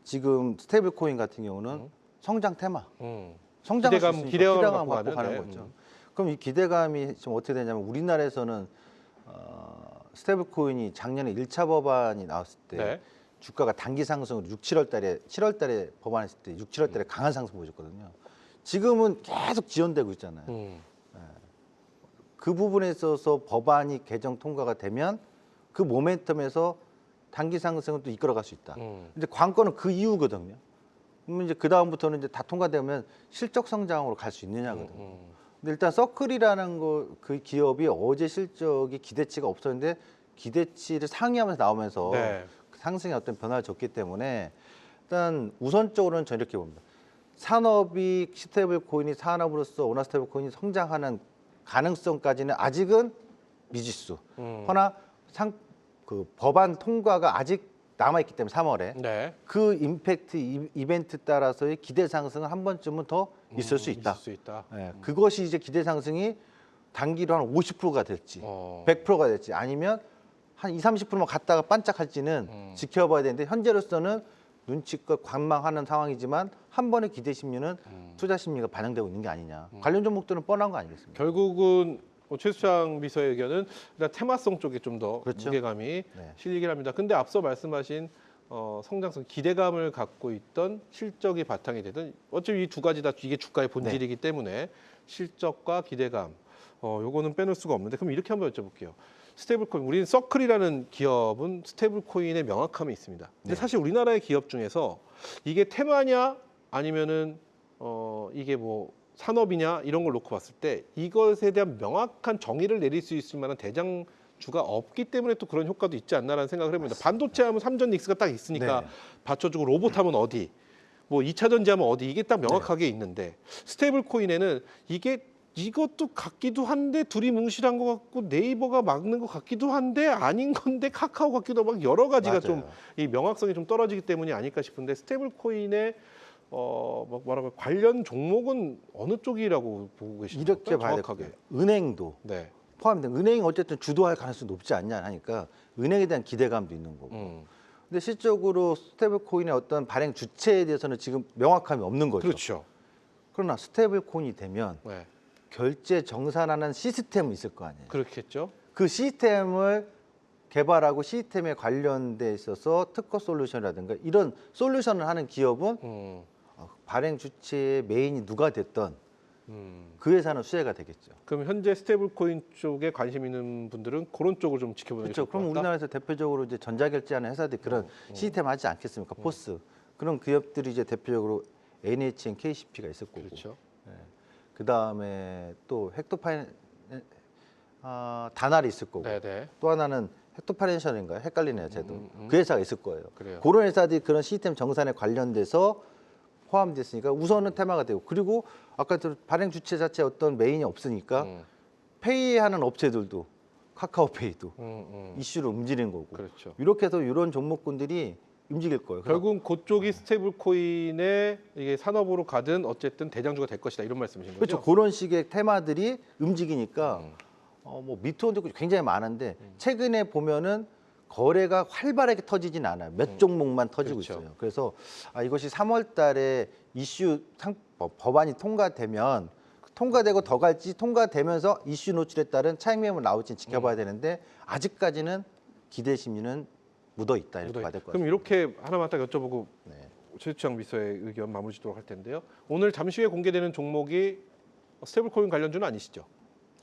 지금 스테이블 코인 같은 경우는 성장 테마, 음. 성장할 수 기대감, 있으니까 기대감을 기대감 갖고 갖고 가는 가는, 거죠. 그럼 이 기대감이 지금 어떻게 되냐면 우리나라에서는 스테이블 코인이 작년에 1차 법안이 나왔을 때 네. 주가가 단기 상승으로 6, 7월 달에 7월 달에 법안했을 때 6, 7월 달에 강한 상승 보여줬거든요. 지금은 계속 지연되고 있잖아요. 그 부분에 있어서 법안이 개정 통과가 되면 그 모멘텀에서 단기 상승은 또 이끌어갈 수 있다. 근데 관건은 그 이후거든요. 그러면 이제 그 다음부터는 이제 다 통과되면 실적 성장으로 갈 수 있느냐거든요. 근데 일단 서클이라는 그 기업이 어제 실적이 기대치가 없었는데 기대치를 상회하면서 나오면서 네. 상승의 어떤 변화를 줬기 때문에 일단 우선적으로는 저는 이렇게 봅니다. 산업이 스테이블 코인이 산업으로서 원화 스테이블 코인이 성장하는 가능성까지는 아직은 미지수. 허나 그 법안 통과가 아직 남아 있기 때문에 3월에 네. 그 임팩트 이벤트 따라서의 기대 상승은 한 번쯤은 더 있을 수 있다. 있을 수 있다. 예, 그것이 이제 기대 상승이 단기로 한 50%가 될지, 어. 100%가 될지 아니면 한 20, 30%만 갔다가 반짝할지는 지켜봐야 되는데 현재로서는 눈치껏 관망하는 상황이지만 한 번의 기대 심리는 투자 심리가 반영되고 있는 게 아니냐. 관련 종목들은 뻔한 거 아니겠습니까? 결국은 최수창 비서의 의견은 일단 테마성 쪽에 좀 더 그렇죠. 무게감이 네. 실리긴 합니다. 근데 앞서 말씀하신 성장성 기대감을 갖고 있던 실적이 바탕이 되든 어차피 이 두 가지 다 이게 주가의 본질이기 때문에 실적과 기대감 요거는 빼놓을 수가 없는데 그럼 이렇게 한번 여쭤볼게요. 스테이블코인 우리는 서클이라는 기업은 스테이블코인의 명확함이 있습니다. 근데 네. 사실 우리나라의 기업 중에서 이게 테마냐 아니면은 이게 뭐 산업이냐 이런 걸 놓고 봤을 때 이것에 대한 명확한 정의를 내릴 수 있을 만한 대장주가 없기 때문에 또 그런 효과도 있지 않나라는 생각을 해봅니다. 반도체 하면 삼전 닉스가 딱 있으니까 네. 받쳐주고 로봇 하면 어디, 뭐 2차 전지 하면 어디 이게 딱 명확하게 있는데 스테이블 코인에는 이것도 같기도 한데 둘이 뭉실한 것 같고 네이버가 막는 것 같기도 한데 아닌 건데 카카오 같기도 하고 막 여러 가지가 좀 맞아요. 이 명확성이 좀 떨어지기 때문이 아닐까 싶은데 스테이블 코인의 뭐라고 관련 종목은 어느 쪽이라고 보고 계십니까? 이렇게 봐야 정확하게. 될까요? 은행도 네. 포함된 은행이 어쨌든 주도할 가능성이 높지 않냐 하니까 은행에 대한 기대감도 있는 거고. 근데 실적으로 스테이블 코인의 어떤 발행 주체에 대해서는 지금 명확함이 없는 거죠. 그렇죠. 그러나 스테이블 코인이 되면 네. 결제 정산하는 시스템이 있을 거 아니에요. 그렇겠죠. 그 시스템을 개발하고 시스템에 관련돼 있어서 특허 솔루션이라든가 이런 솔루션을 하는 기업은 발행 주체의 메인이 누가 됐던 그 회사는 수혜가 되겠죠. 그럼 현재 스테이블 코인 쪽에 관심 있는 분들은 그런 쪽을 좀 지켜보는 게 그렇죠. 좋을 것 그럼 같다. 우리나라에서 대표적으로 이제 전자결제하는 회사들이 그런 시스템 하지 않겠습니까? 포스 그런 기업들이 이제 대표적으로 NHN, KCP가 있을 거고. 그렇죠. 그 다음에 또 다날이 있을 거고. 네네. 또 하나는 헥토파이낸셜인가요? 헷갈리네요, 저도. 그 회사가 있을 거예요. 그래요. 그런 회사들이 그런 시스템 정산에 관련돼서 포함됐으니까 우선은 테마가 되고 그리고 아까 발행 주체 자체 어떤 메인이 없으니까 페이하는 업체들도 카카오페이도 이슈로 움직이는 거고 그렇죠. 이렇게 해서 이런 종목군들이 움직일 거예요. 그래서 결국은 그쪽이 스테이블 코인의 이게 산업으로 가든 어쨌든 대장주가 될 것이다 이런 말씀이신 거죠? 그렇죠. 그런 식의 테마들이 움직이니까 뭐 미투혼도 굉장히 많은데 최근에 보면은 거래가 활발하게 터지진 않아요. 몇 종목만 터지고 그렇죠. 있어요. 그래서 이것이 3월 달에 법안이 통과되면 통과되고 더 갈지 통과되면서 이슈 노출에 따른 차익 매물 나올지 지켜봐야 되는데 아직까지는 기대 심리는 묻어 있다 이렇게 봐야 될 것 그럼 같습니다. 이렇게 하나만 딱 여쭤보고 네. 최수창 비서의 의견 마무리 짓도록 할 텐데요. 오늘 잠시 후에 공개되는 종목이 스테이블 코인 관련주는 아니시죠?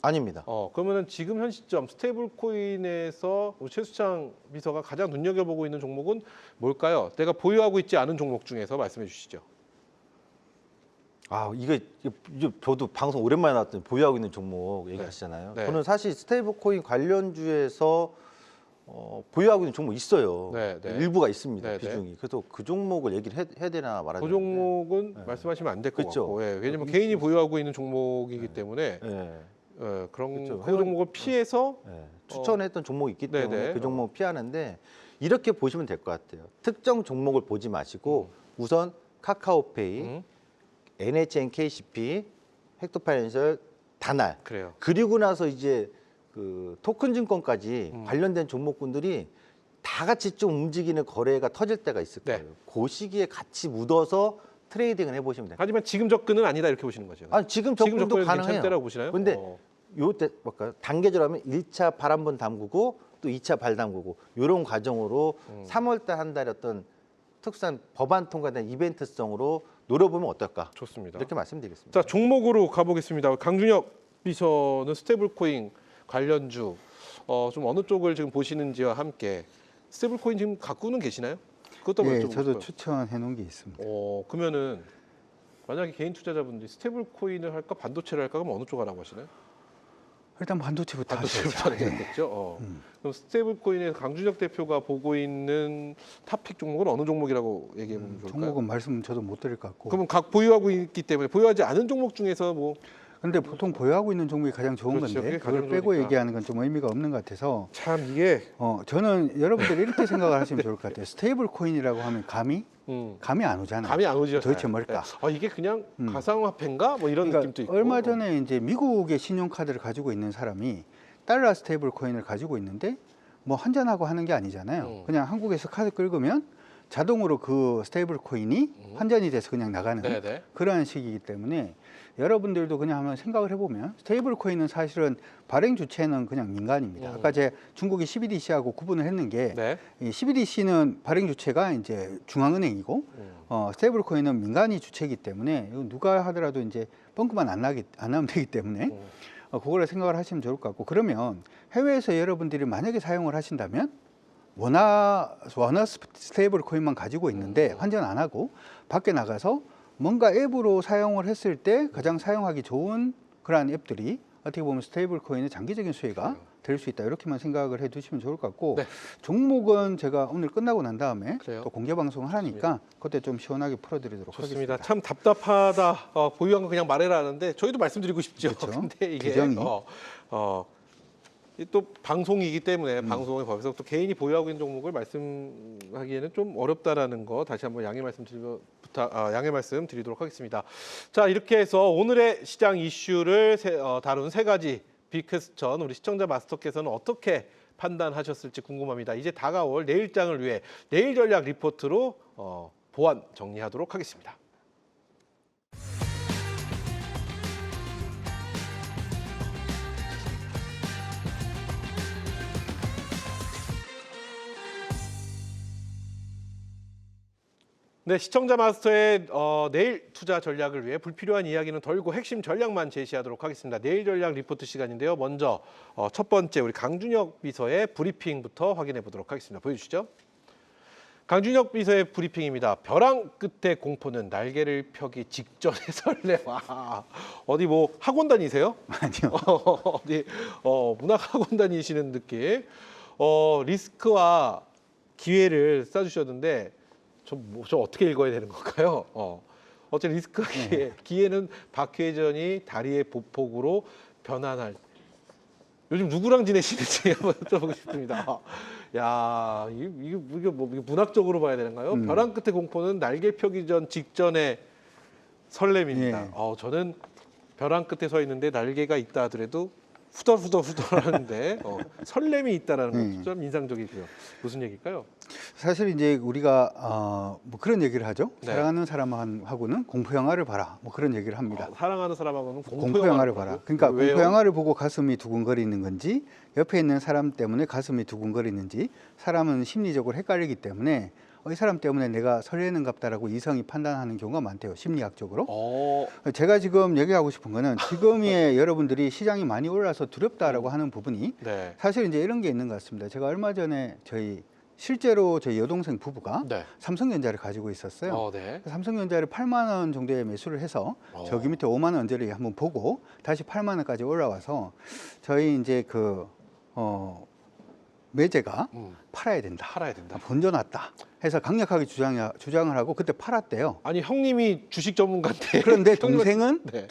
아닙니다. 그러면은 지금 현 시점 스테이블 코인에서 우리 최수창 비서가 가장 눈여겨보고 있는 종목은 뭘까요? 내가 보유하고 있지 않은 종목 중에서 말씀해 주시죠. 이게 저도 방송 오랜만에 나왔더니 보유하고 있는 종목 얘기하시잖아요. 네. 저는 사실 스테이블 코인 관련주에서 보유하고 있는 종목 있어요. 네, 네. 일부가 있습니다. 네, 네. 비중이. 그래서 그 종목을 얘기를 해야 되나 말아야 그 되나. 종목은 말씀하시면 안 될 것 그렇죠. 같고, 왜냐면 개인이 보유하고 있는 종목이기 때문에 네. 그런 그렇죠. 그 종목을 피해서 추천했던 종목이 있기 때문에 네네. 그 종목 피하는데 이렇게 보시면 될 것 같아요. 특정 종목을 보지 마시고 우선 카카오페이, NHN, KCP, 헥토파이낸셜, 다날 그래요. 그리고 나서 이제 그 토큰증권까지 관련된 종목군들이 다 같이 좀 움직이는 거래가 터질 때가 있을 네. 거예요. 그 시기에 같이 묻어서 트레이딩을 해보시면 돼요. 하지만 지금 접근은 아니다 이렇게 보시는 거죠. 아, 지금 지금 접근도 접근은 가능해요. 괜찮을 때라고 보시나요? 근데 요때 뭐까 단계적으로 하면 1차 발 한 번 담그고 또 2차 발 담그고 이런 과정으로 3월 달 한 달에 어떤 특수한 법안 통과된 이벤트성으로 노려보면 어떨까? 좋습니다. 이렇게 말씀드리겠습니다. 자, 종목으로 가보겠습니다. 강준혁 비서는 스테이블코인 관련주 좀 어느 쪽을 지금 보시는지와 함께 스테이블코인 지금 갖고는 계시나요? 그것도 예, 여쭤보고 저도 싶어요. 추천해 놓은 게 있습니다. 그러면은 만약에 개인 투자자분들이 스테이블코인을 할까 반도체를 할까 그럼 어느 쪽 하라고 하시나요? 일단 반도체부터 반도체부터 하셔야죠. 예. 하겠죠. 그럼 스테이블코인에서 강준혁 대표가 보고 있는 탑픽 종목은 어느 종목이라고 얘기해 보면 좋을까요? 종목은 말씀 저도 못 드릴 것 같고. 그러면 각 보유하고 있기 때문에 보유하지 않은 종목 중에서 뭐 근데 보통 보유하고 있는 종목이 가장 좋은 그렇죠. 건데 그게 가장 그걸 빼고 좋으니까. 얘기하는 건 좀 의미가 없는 것 같아서 참 이게 저는 여러분들이 이렇게 생각을 하시면 좋을 것 같아요. 스테이블 코인이라고 하면 감이 안 오잖아요. 감이 안 오죠. 도대체 잘. 뭘까? 이게 그냥 가상화폐인가 뭐 이런 그러니까 느낌도 있고. 얼마 전에 이제 미국의 신용카드를 가지고 있는 사람이 달러 스테이블 코인을 가지고 있는데 뭐 환전하고 하는 게 아니잖아요. 그냥 한국에서 카드 긁으면 자동으로 그 스테이블 코인이 환전이 돼서 그냥 나가는 네네. 그러한 식이기 때문에 여러분들도 그냥 한번 생각을 해보면 스테이블 코인은 사실은 발행 주체는 그냥 민간입니다. 아까 제 중국이 CBDC하고 구분을 했는 게 네. 이 CBDC는 발행 주체가 이제 중앙은행이고 스테이블 코인은 민간이 주체이기 때문에 이거 누가 하더라도 이제 뻥크만 안 나면 되기 때문에 그거를 생각을 하시면 좋을 것 같고 그러면 해외에서 여러분들이 만약에 사용을 하신다면 원화 스테이블 코인만 가지고 있는데 환전 안 하고 밖에 나가서 뭔가 앱으로 사용을 했을 때 가장 사용하기 좋은 그러한 앱들이 어떻게 보면 스테이블 코인의 장기적인 수혜가 될 수 있다 이렇게만 생각을 해 두시면 좋을 것 같고 네. 종목은 제가 오늘 끝나고 난 다음에 그래요. 또 공개 방송을 하니까 그때 좀 시원하게 풀어드리도록 좋습니다. 하겠습니다. 참 답답하다. 보유한 거 그냥 말해라 하는데 저희도 말씀드리고 싶죠. 그렇죠. 근데 이게 규정이. 이또 방송이기 때문에 방송의 법에서 또 개인이 보유하고 있는 종목을 말씀하기에는 좀 어렵다라는 거 다시 한번 양해 말씀 드리도록 하겠습니다. 자, 이렇게 해서 오늘의 시장 이슈를 다룬 세 가지 빅퀘스천 우리 시청자 마스터께서는 어떻게 판단하셨을지 궁금합니다. 이제 다가올 내일장을 위해 내일 전략 리포트로 보완 정리하도록 하겠습니다. 네, 시청자 마스터의 내일 투자 전략을 위해 불필요한 이야기는 덜고 핵심 전략만 제시하도록 하겠습니다. 내일 전략 리포트 시간인데요. 먼저 첫 번째 우리 강준혁 비서의 브리핑부터 확인해 보도록 하겠습니다. 보여주시죠. 강준혁 비서의 브리핑입니다. 벼랑 끝의 공포는 날개를 펴기 직전의 설레. 와, 어디 뭐 학원 다니세요? 아니요. 어디 문학 학원 다니시는 느낌. 리스크와 기회를 써주셨는데 저 어떻게 읽어야 되는 걸까요? 어째 리스크와 기회는 박회전이 다리의 보폭으로 변환할. 요즘 누구랑 지내시는지 한번 여쭤보고 싶습니다. 야, 이게 문학적으로 봐야 되는가요? 벼랑 끝의 공포는 날개 펴기 전 직전의 설렘입니다. 예. 저는 벼랑 끝에 서 있는데 날개가 있다 하더라도 후덜후덜하는데 설렘이 있다라는 것도 좀 인상적이고요. 무슨 얘기일까요? 사실 이제 우리가 뭐 그런 얘기를 하죠. 네. 사랑하는 사람하고는 공포 영화를 봐라. 뭐 그런 얘기를 합니다. 사랑하는 사람하고는 공포 영화를 봐라. 그러니까 왜요? 공포 영화를 보고 가슴이 두근거리는 건지 옆에 있는 사람 때문에 가슴이 두근거리는지 사람은 심리적으로 헷갈리기 때문에 이 사람 때문에 내가 설레는 갑다라고 이성이 판단하는 경우가 많대요. 심리학적으로. 제가 지금 얘기하고 싶은 거는 지금의 여러분들이 시장이 많이 올라서 두렵다라고 하는 부분이 네. 사실 이제 이런 게 있는 것 같습니다. 제가 얼마 전에 실제로 저희 여동생 부부가 네. 삼성전자를 가지고 있었어요. 네. 삼성전자를 8만 원 정도에 매수를 해서 저기 밑에 5만 원짜리 한번 보고 다시 8만 원까지 올라와서 저희 이제 매제가 팔아야 된다. 팔아야 된다. 본전왔다 해서 강력하게 주장을 하고 그때 팔았대요. 아니 형님이 주식 전문가인데 그런데 네.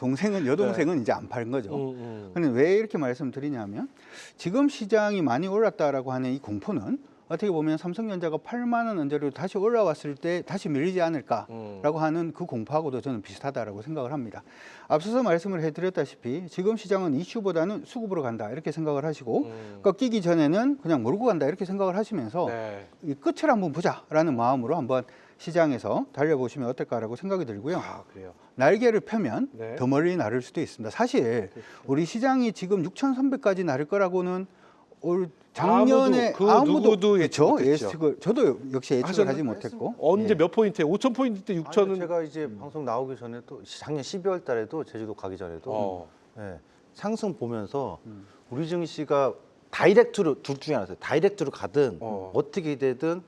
여동생은 이제 안 팔은 거죠. 그런데 왜 이렇게 말씀드리냐면 지금 시장이 많이 올랐다라고 하는 이 공포는 어떻게 보면 삼성전자가 8만 원 언저리로 다시 올라왔을 때 다시 밀리지 않을까라고 하는 그 공포하고도 저는 비슷하다라고 생각을 합니다. 앞서서 말씀을 해드렸다시피 지금 시장은 이슈보다는 수급으로 간다 이렇게 생각을 하시고 꺾이기 전에는 그냥 모르고 간다 이렇게 생각을 하시면서 네. 이 끝을 한번 보자라는 마음으로 한번 시장에서 달려보시면 어떨까라고 생각이 들고요. 아, 그래요. 날개를 펴면 네. 더 멀리 나를 수도 있습니다. 사실 우리 시장이 지금 6,300까지 나를 거라고는 올 작년에 누구도 예측 그렇죠? 못했죠. 예측을 저도 역시 예측을 하셨나요? 하지 못했고 언제 예. 몇 포인트에 5,000포인트 때 아니, 6,000은 제가 이제 방송 나오기 전에도 작년 12월 달에도 제주도 가기 전에도 예, 상승 보면서 우리 증시가 다이렉트로 둘 중에 하나였어요. 다이렉트로 가든 어떻게 되든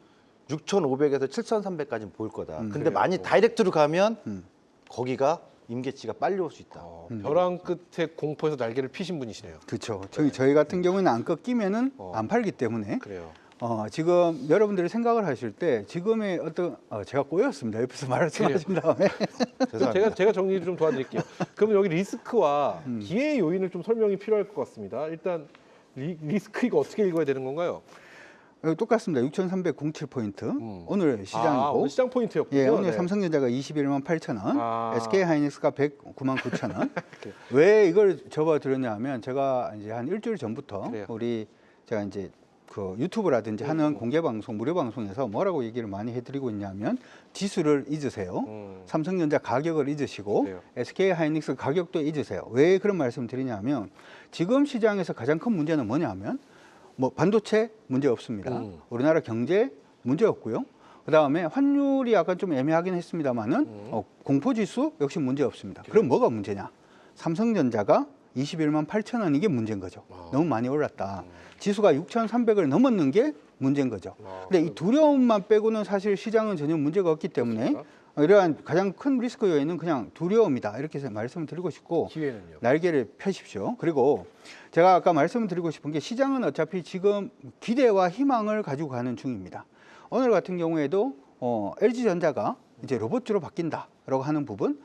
6,500에서 7,300까지는 보일 거다. 근데 그래요? 만약 다이렉트로 가면 거기가 임계치가 빨리 올 수 있다. 벼랑 끝에 공포에서 날개를 피신 분이시네요. 그렇죠. 저희 같은 경우는 안 꺾이면은 안 팔기 때문에 그래요. 지금 여러분들이 생각을 하실 때 지금의 어떤 제가 꼬였습니다. 옆에서 말씀하신 다음에 죄송합니다. 제가 정리를 좀 도와드릴게요. 그러면 여기 리스크와 기회 요인을 좀 설명이 필요할 것 같습니다. 일단 리스크 이거 어떻게 읽어야 되는 건가요? 똑같습니다. 6,307포인트 오늘 시장이고 오늘 시장 포인트였군요. 예, 오늘 네. 삼성전자가 21만 8천 원, 아. SK하이닉스가 109만 9천 원. 왜 이걸 접어드렸냐면 제가 이제 한 일주일 전부터 그래요. 제가 이제 그 유튜브라든지 하는 공개 방송, 무료 방송에서 뭐라고 얘기를 많이 해드리고 있냐면 지수를 잊으세요. 삼성전자 가격을 잊으시고 그래요. SK하이닉스 가격도 잊으세요. 왜 그런 말씀 드리냐면 지금 시장에서 가장 큰 문제는 뭐냐면 뭐 반도체 문제 없습니다. 우리나라 경제 문제 없고요. 그다음에 환율이 약간 좀 애매하긴 했습니다만은 공포지수 역시 문제 없습니다. 그럼 뭐가 문제냐? 삼성전자가 21만 8천 원 이게 문제인 거죠. 너무 많이 올랐다. 지수가 6,300을 넘었는 게 문제인 거죠. 근데 이 두려움만 빼고는 사실 시장은 전혀 문제가 없기 때문에 이러한 가장 큰 리스크 요인은 그냥 두려움이다. 이렇게 해서 말씀을 드리고 싶고 기회는요? 날개를 펴십시오. 그리고 제가 아까 말씀을 드리고 싶은 게 시장은 어차피 지금 기대와 희망을 가지고 가는 중입니다. 오늘 같은 경우에도 LG전자가 이제 로봇주로 바뀐다라고 하는 부분,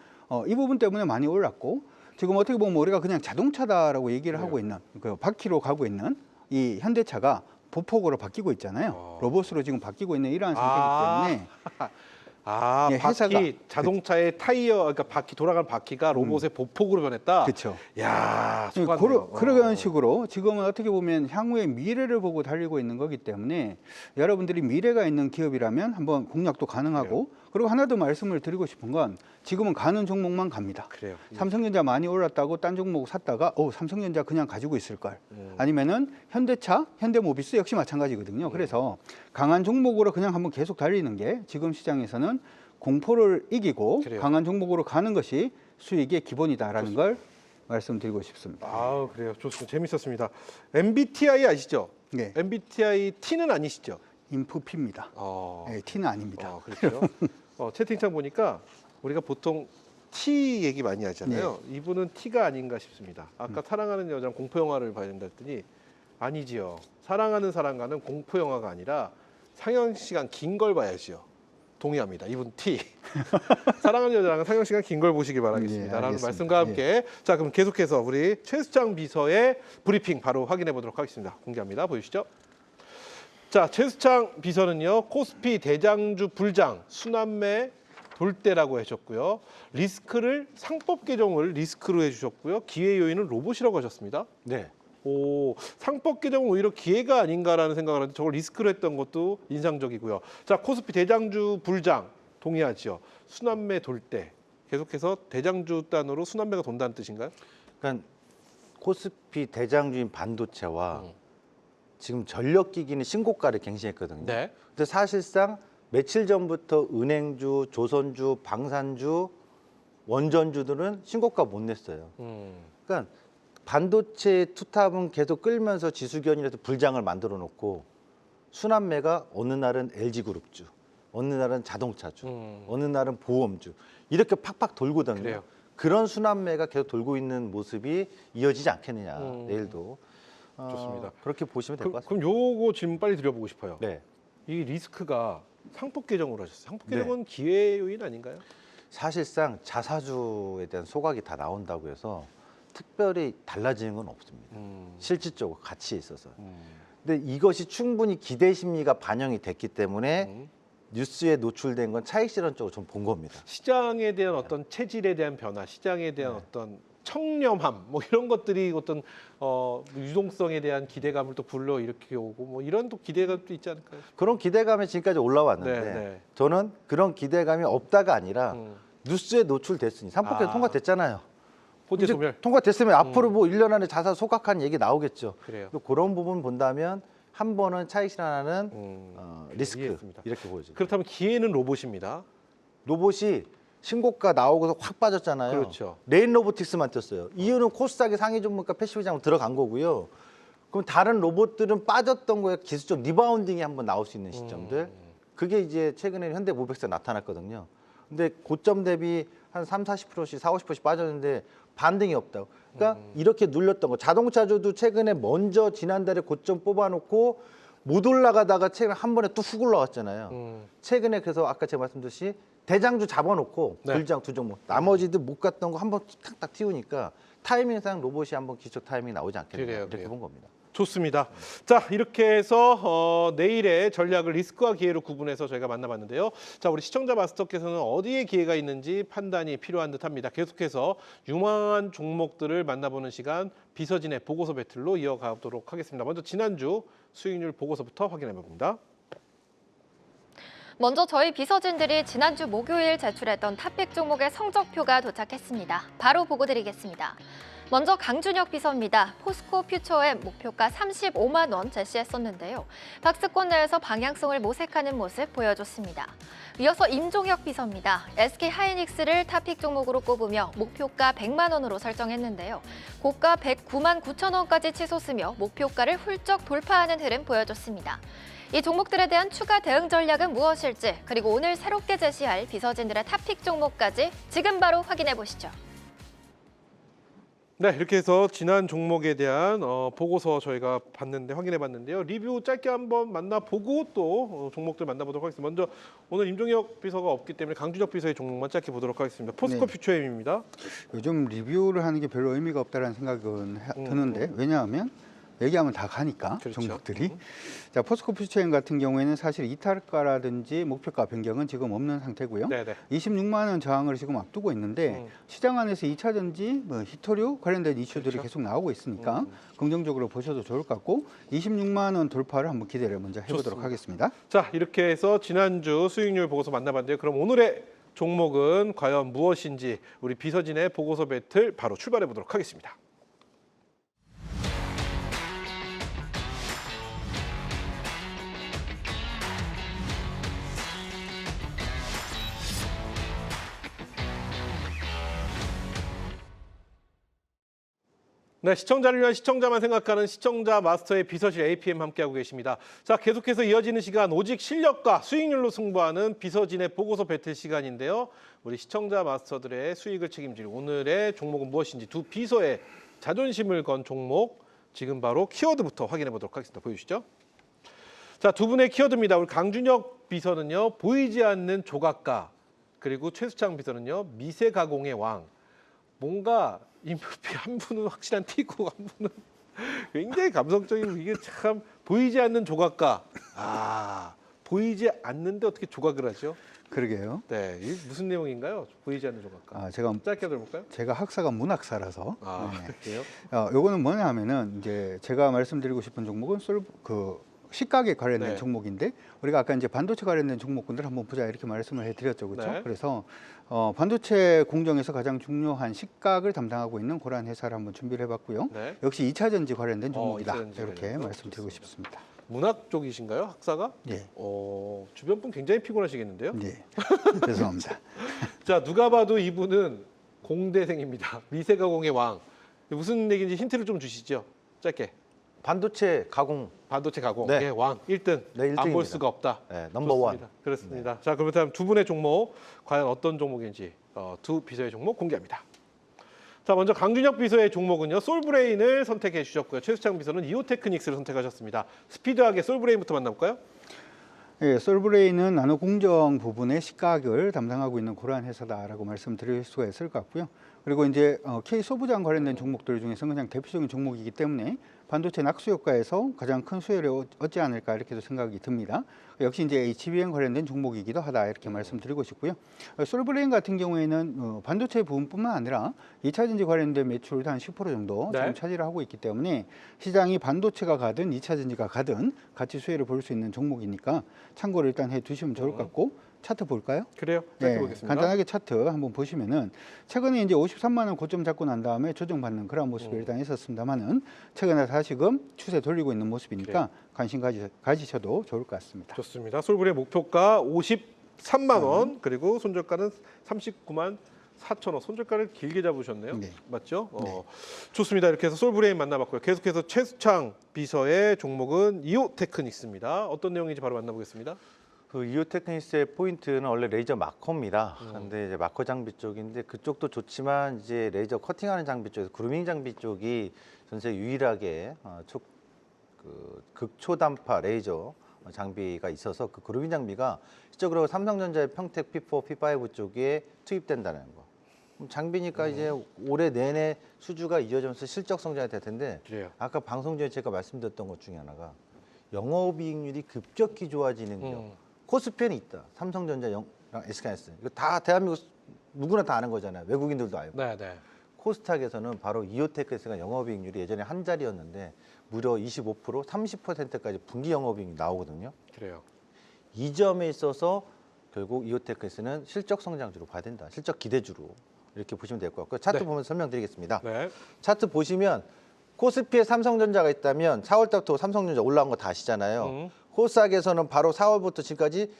이 부분 때문에 많이 올랐고 지금 어떻게 보면 우리가 그냥 자동차다라고 얘기를 하고 있는 그 바퀴로 가고 있는 이 현대차가 보폭으로 바뀌고 있잖아요. 로봇으로 지금 바뀌고 있는 이러한 상태이기 때문에 예, 바퀴 자동차의 타이어, 그러니까 바퀴 돌아가는 바퀴가 로봇의 보폭으로 변했다. 그렇죠. 야, 속았네요. 그런 식으로 지금은 어떻게 보면 향후의 미래를 보고 달리고 있는 거기 때문에 여러분들이 미래가 있는 기업이라면 한번 공략도 가능하고 그리고 하나 더 말씀을 드리고 싶은 건 지금은 가는 종목만 갑니다. 그래요. 삼성전자 많이 올랐다고 딴 종목 샀다가 삼성전자 그냥 가지고 있을 걸. 아니면은 현대차, 현대모비스 역시 마찬가지거든요. 그래서 강한 종목으로 그냥 한번 계속 달리는 게 지금 시장에서는 공포를 이기고 그래요. 강한 종목으로 가는 것이 수익의 기본이다라는 걸 말씀드리고 싶습니다. 아, 그래요. 좋습니다. 재밌었습니다. MBTI 아시죠? 네. MBTI T는 아니시죠? 인프피입니다. 네, T는 아닙니다. 그렇죠. 채팅창 보니까 우리가 보통 T 얘기 많이 하잖아요. 이분은 T가 아닌가 싶습니다. 아까 사랑하는 여자랑 공포 영화를 봐야 된다 했더니 아니지요. 사랑하는 사람과는 공포 영화가 아니라 상영 시간 긴 걸 봐야지요. 동의합니다. 이분 T. 사랑하는 여자랑은 상영 시간 긴 걸 보시기 바라겠습니다. 예, 라는 알겠습니다. 말씀과 함께 자, 그럼 계속해서 우리 최수창 비서의 브리핑 바로 확인해 보도록 하겠습니다. 공개합니다. 보여주시죠. 자, 최수창 비서는요, 코스피 대장주 불장 순환매 돌대라고 하셨고요. 리스크를 상법 개정을 리스크로 해주셨고요. 기회 요인은 로봇이라고 하셨습니다. 네. 상법 개정은 오히려 기회가 아닌가라는 생각을 하는데 저걸 리스크로 했던 것도 인상적이고요. 자, 코스피 대장주 불장 동의하죠. 순환매 돌대. 계속해서 대장주 단으로 순환매가 돈다는 뜻인가요? 그러니까 코스피 대장주인 반도체와 지금 전력기기는 신고가를 갱신했거든요. 네. 근데 사실상 며칠 전부터 은행주, 조선주, 방산주, 원전주들은 신고가 못 냈어요. 그러니까 반도체 투탑은 계속 끌면서 지수견이라서 불장을 만들어 놓고 순환매가 어느 날은 LG그룹주, 어느 날은 자동차주, 어느 날은 보험주 이렇게 팍팍 돌거든요. 그래요. 그런 순환매가 계속 돌고 있는 모습이 이어지지 않겠느냐 내일도. 좋습니다. 그렇게 보시면 될 것 같습니다. 그럼 요거 질문 빨리 드려보고 싶어요. 네. 이 리스크가 상법 개정으로 하셨어요. 상법 네. 개정은 기회 요인 아닌가요? 사실상 자사주에 대한 소각이 다 나온다고 해서 특별히 달라지는 건 없습니다. 실질적으로 가치에 있어서. 근데 이것이 충분히 기대 심리가 반영이 됐기 때문에 뉴스에 노출된 건 차익 실현 쪽으로 좀 본 겁니다. 시장에 대한 어떤 체질에 대한 변화, 시장에 대한 어떤 청렴함, 뭐 이런 것들이 어떤 유동성에 대한 기대감을 또 불러 일으켜 오고 뭐 이런 또 기대감도 있지 않을까요? 그런 기대감이 지금까지 올라왔는데 네, 네. 저는 그런 기대감이 없다가 아니라 뉴스에 노출됐으니 3%까지 통과됐잖아요. 호재 이제 소멸. 통과됐으면 앞으로 뭐 1년 안에 자산 소각한 얘기 나오겠죠. 그래요. 또 그런 부분 본다면 한 번은 차익 실현하는 리스크 이해했습니다. 이렇게 보여져요. 그렇다면 기회는 로봇입니다. 로봇이 신고가 나오고서 확 빠졌잖아요. 그렇죠. 레인 로보틱스만 떴어요. 이유는 코스닥의 상위 종목과 패시브 장으로 들어간 거고요. 그럼 다른 로봇들은 빠졌던 거에 기술적 리바운딩이 한번 나올 수 있는 시점들. 그게 이제 최근에 현대모백스에 나타났거든요. 근데 고점 대비 한 3, 40%씩, 4, 50%씩 빠졌는데 반등이 없다고. 그러니까 이렇게 눌렸던 거. 자동차주도 최근에 먼저 지난달에 고점 뽑아놓고 못 올라가다가 최근에 한 번에 또 훅 올라왔잖아요. 최근에 그래서 아까 제가 말씀드렸듯이 대장주 잡아놓고 네. 불장 두 종목. 나머지도 못 갔던 거 한 번 탁탁 튀우니까 타이밍상 로봇이 한번 기초 타이밍이 나오지 않겠나 그래요, 이렇게 그래요. 본 겁니다. 좋습니다. 자, 이렇게 해서 내일의 전략을 리스크와 기회로 구분해서 저희가 만나봤는데요. 자, 우리 시청자 마스터께서는 어디에 기회가 있는지 판단이 필요한 듯합니다. 계속해서 유망한 종목들을 만나보는 시간 비서진의 보고서 배틀로 이어가도록 하겠습니다. 먼저 지난주 수익률 보고서부터 확인해 봅니다. 먼저 저희 비서진들이 지난주 목요일 제출했던 탑픽 종목의 성적표가 도착했습니다. 바로 보고 드리겠습니다. 먼저 강준혁 비서입니다. 포스코 퓨처의 목표가 35만 원 제시했었는데요. 박스권 내에서 방향성을 모색하는 모습 보여줬습니다. 이어서 임종혁 비서입니다. SK 하이닉스를 탑픽 종목으로 꼽으며 목표가 100만 원으로 설정했는데요. 고가 109만 9천 원까지 치솟으며 목표가를 훌쩍 돌파하는 흐름 보여줬습니다. 이 종목들에 대한 추가 대응 전략은 무엇일지, 그리고 오늘 새롭게 제시할 비서진들의 탑픽 종목까지 지금 바로 확인해 보시죠. 네, 이렇게 해서 지난 종목에 대한 보고서 저희가 봤는데 확인해 봤는데요. 리뷰 짧게 한번 만나보고 또 종목들 만나보도록 하겠습니다. 먼저 오늘 임종혁 비서가 없기 때문에 강준혁 비서의 종목만 짧게 보도록 하겠습니다. 포스코 네. 퓨처엠입니다. 요즘 리뷰를 하는 게 별로 의미가 없다는 생각은 드는데 왜냐하면 얘기하면 다 가니까 그렇죠. 종목들이. 자, 포스코 퓨처엠 같은 경우에는 사실 이탈가라든지 목표가 변경은 지금 없는 상태고요. 네네. 26만 원 저항을 지금 앞두고 있는데 시장 안에서 2차 전지, 뭐 히토류 관련된 이슈들이 그렇죠. 계속 나오고 있으니까 긍정적으로 보셔도 좋을 것 같고 26만 원 돌파를 한번 기대를 먼저 해보도록 좋습니다. 하겠습니다. 자, 이렇게 해서 지난주 수익률 보고서 만나봤는데요. 그럼 오늘의 종목은 과연 무엇인지 우리 비서진의 보고서 배틀 바로 출발해 보도록 하겠습니다. 네, 시청자를 위한 시청자만 생각하는 시청자 마스터의 비서실 APM 함께하고 계십니다. 자, 계속해서 이어지는 시간 오직 실력과 수익률로 승부하는 비서진의 보고서 배틀 시간인데요. 우리 시청자 마스터들의 수익을 책임질 오늘의 종목은 무엇인지 두 비서의 자존심을 건 종목 지금 바로 키워드부터 확인해 보도록 하겠습니다. 보여주시죠. 자, 두 분의 키워드입니다. 우리 강준혁 비서는요, 보이지 않는 조각가, 그리고 최수창 비서는요, 미세 가공의 왕. 뭔가 한 분은 확실한 티고 한 분은 굉장히 감성적이고 이게 참 보이지 않는 조각가. 아, 보이지 않는데 어떻게 조각을 하죠? 그러게요. 네, 이게 무슨 내용인가요? 보이지 않는 조각가. 아, 제가 짧게 들어볼까요? 학사가 문학사라서. 아, 네. 그래요? 요거는 뭐냐 하면은 이제 제가 말씀드리고 싶은 종목은 식각에 관련된 네. 종목인데 우리가 아까 이제 반도체 관련된 종목군들 한번 보자 이렇게 말씀을 해드렸죠, 그렇죠? 네. 그래서 반도체 공정에서 가장 중요한 식각을 담당하고 있는 그러한 회사를 한번 준비를 해봤고요. 네. 역시 2차 전지 관련된 종목이다 2차 전지 이렇게 관련해서 말씀드리고 싶습니다. 문학 쪽이신가요, 학사가? 예, 주변 분 굉장히 피곤하시겠는데요? 예, 죄송합니다. 자, 누가 봐도 이분은 공대생입니다. 미세가공의 왕. 무슨 얘기인지 힌트를 좀 주시죠. 짧게. 반도체 가공 반도체 가공. 네. 예, 왕 1등. 네, 안 볼 1등입니다. 수가 없다. 네, 넘버원. 좋습니다. 그렇습니다. 자, 그렇다면 두 분의 종목 과연 어떤 종목인지 두 비서의 종목 공개합니다. 자, 먼저 강준혁 비서의 종목은요, 솔브레인을 선택해 주셨고요. 최수창 비서는 이오테크닉스를 선택하셨습니다. 스피드하게 솔브레인부터 만나볼까요? 예, 솔브레인은 나노 공정 부분의 식각을 담당하고 있는 그러한 회사다라고 말씀드릴 수가 있을 것 같고요. 그리고 이제 K 소부장 관련된 종목들 중에서는 그냥 대표적인 종목이기 때문에 반도체 낙수 효과에서 가장 큰 수혜를 얻지 않을까 이렇게도 생각이 듭니다. 역시 이제 HBM 관련된 종목이기도 하다 이렇게 말씀드리고 싶고요. 솔브레인 같은 경우에는 반도체 부분뿐만 아니라 2차 전지 관련된 매출도 한 10% 정도 네. 지금 차지를 하고 있기 때문에 시장이 반도체가 가든 2차 전지가 가든 같이 수혜를 볼 수 있는 종목이니까 참고를 일단 해두시면 좋을 것 같고 차트 볼까요? 그래요. 네, 살펴보겠습니다. 간단하게 차트 한번 보시면은 최근에 이제 53만 원 고점 잡고 난 다음에 조정받는 그런 모습이 일단 있었습니다만은 최근에 다시금 추세 돌리고 있는 모습이니까 관심 가지셔도 좋을 것 같습니다. 좋습니다. 솔브레의 목표가 53만 원, 그리고 손절가는 39만 4천 원. 손절가를 길게 잡으셨네요. 네. 맞죠? 좋습니다. 이렇게 해서 솔브레인 만나봤고요. 계속해서 최수창 비서의 종목은 이오테크닉스입니다. 어떤 내용인지 바로 만나보겠습니다. 그 이오테크닉스의 포인트는 원래 레이저 마커입니다. 근데 이제 마커 장비 쪽인데 그쪽도 좋지만 이제 레이저 커팅하는 장비 쪽에서 그루밍 장비 쪽이 전세 유일하게 극초단파 레이저 장비가 있어서 그 그루밍 장비가 실적으로 삼성전자의 평택 P4, P5 쪽에 투입된다는 거. 그럼 장비니까 이제 올해 내내 수주가 이어지면서 실적 성장이 될 텐데 그래요. 아까 방송 전에 제가 말씀드렸던 것 중에 하나가 영업이익률이 급격히 좋아지는 거. 코스피는 있다. 삼성전자랑 SK하이닉스. 이거 다 대한민국 누구나 다 아는 거잖아요. 외국인들도 알고. 네, 네. 코스닥에서는 바로 이오테크스가 영업이익률이 예전에 한 자리였는데 무려 25%, 30%까지 분기 영업이익이 나오거든요. 그래요. 이 점에 있어서 결국 이오테크스는 실적 성장주로 봐야 된다. 실적 기대주로 이렇게 보시면 될 것 같고요. 차트 네. 보면 설명드리겠습니다. 네. 차트 보시면 코스피에 삼성전자가 있다면 4월 달부터 삼성전자 올라온 거 다 아시잖아요. 코스닥에서는 바로 4월부터 지금까지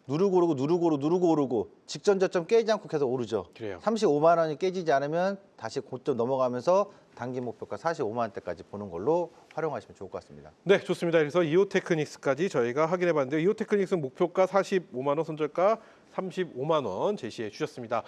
누르고 오르고 직전 저점 깨지지 않고 계속 오르죠. 그래요. 35만 원이 깨지지 않으면 다시 고점 넘어가면서 단기 목표가 45만 원대까지 보는 걸로 활용하시면 좋을 것 같습니다. 네, 좋습니다. 그래서 이오테크닉스까지 저희가 확인해 봤는데요. 이오테크닉스 목표가 45만 원, 손절가 35만 원 제시해 주셨습니다.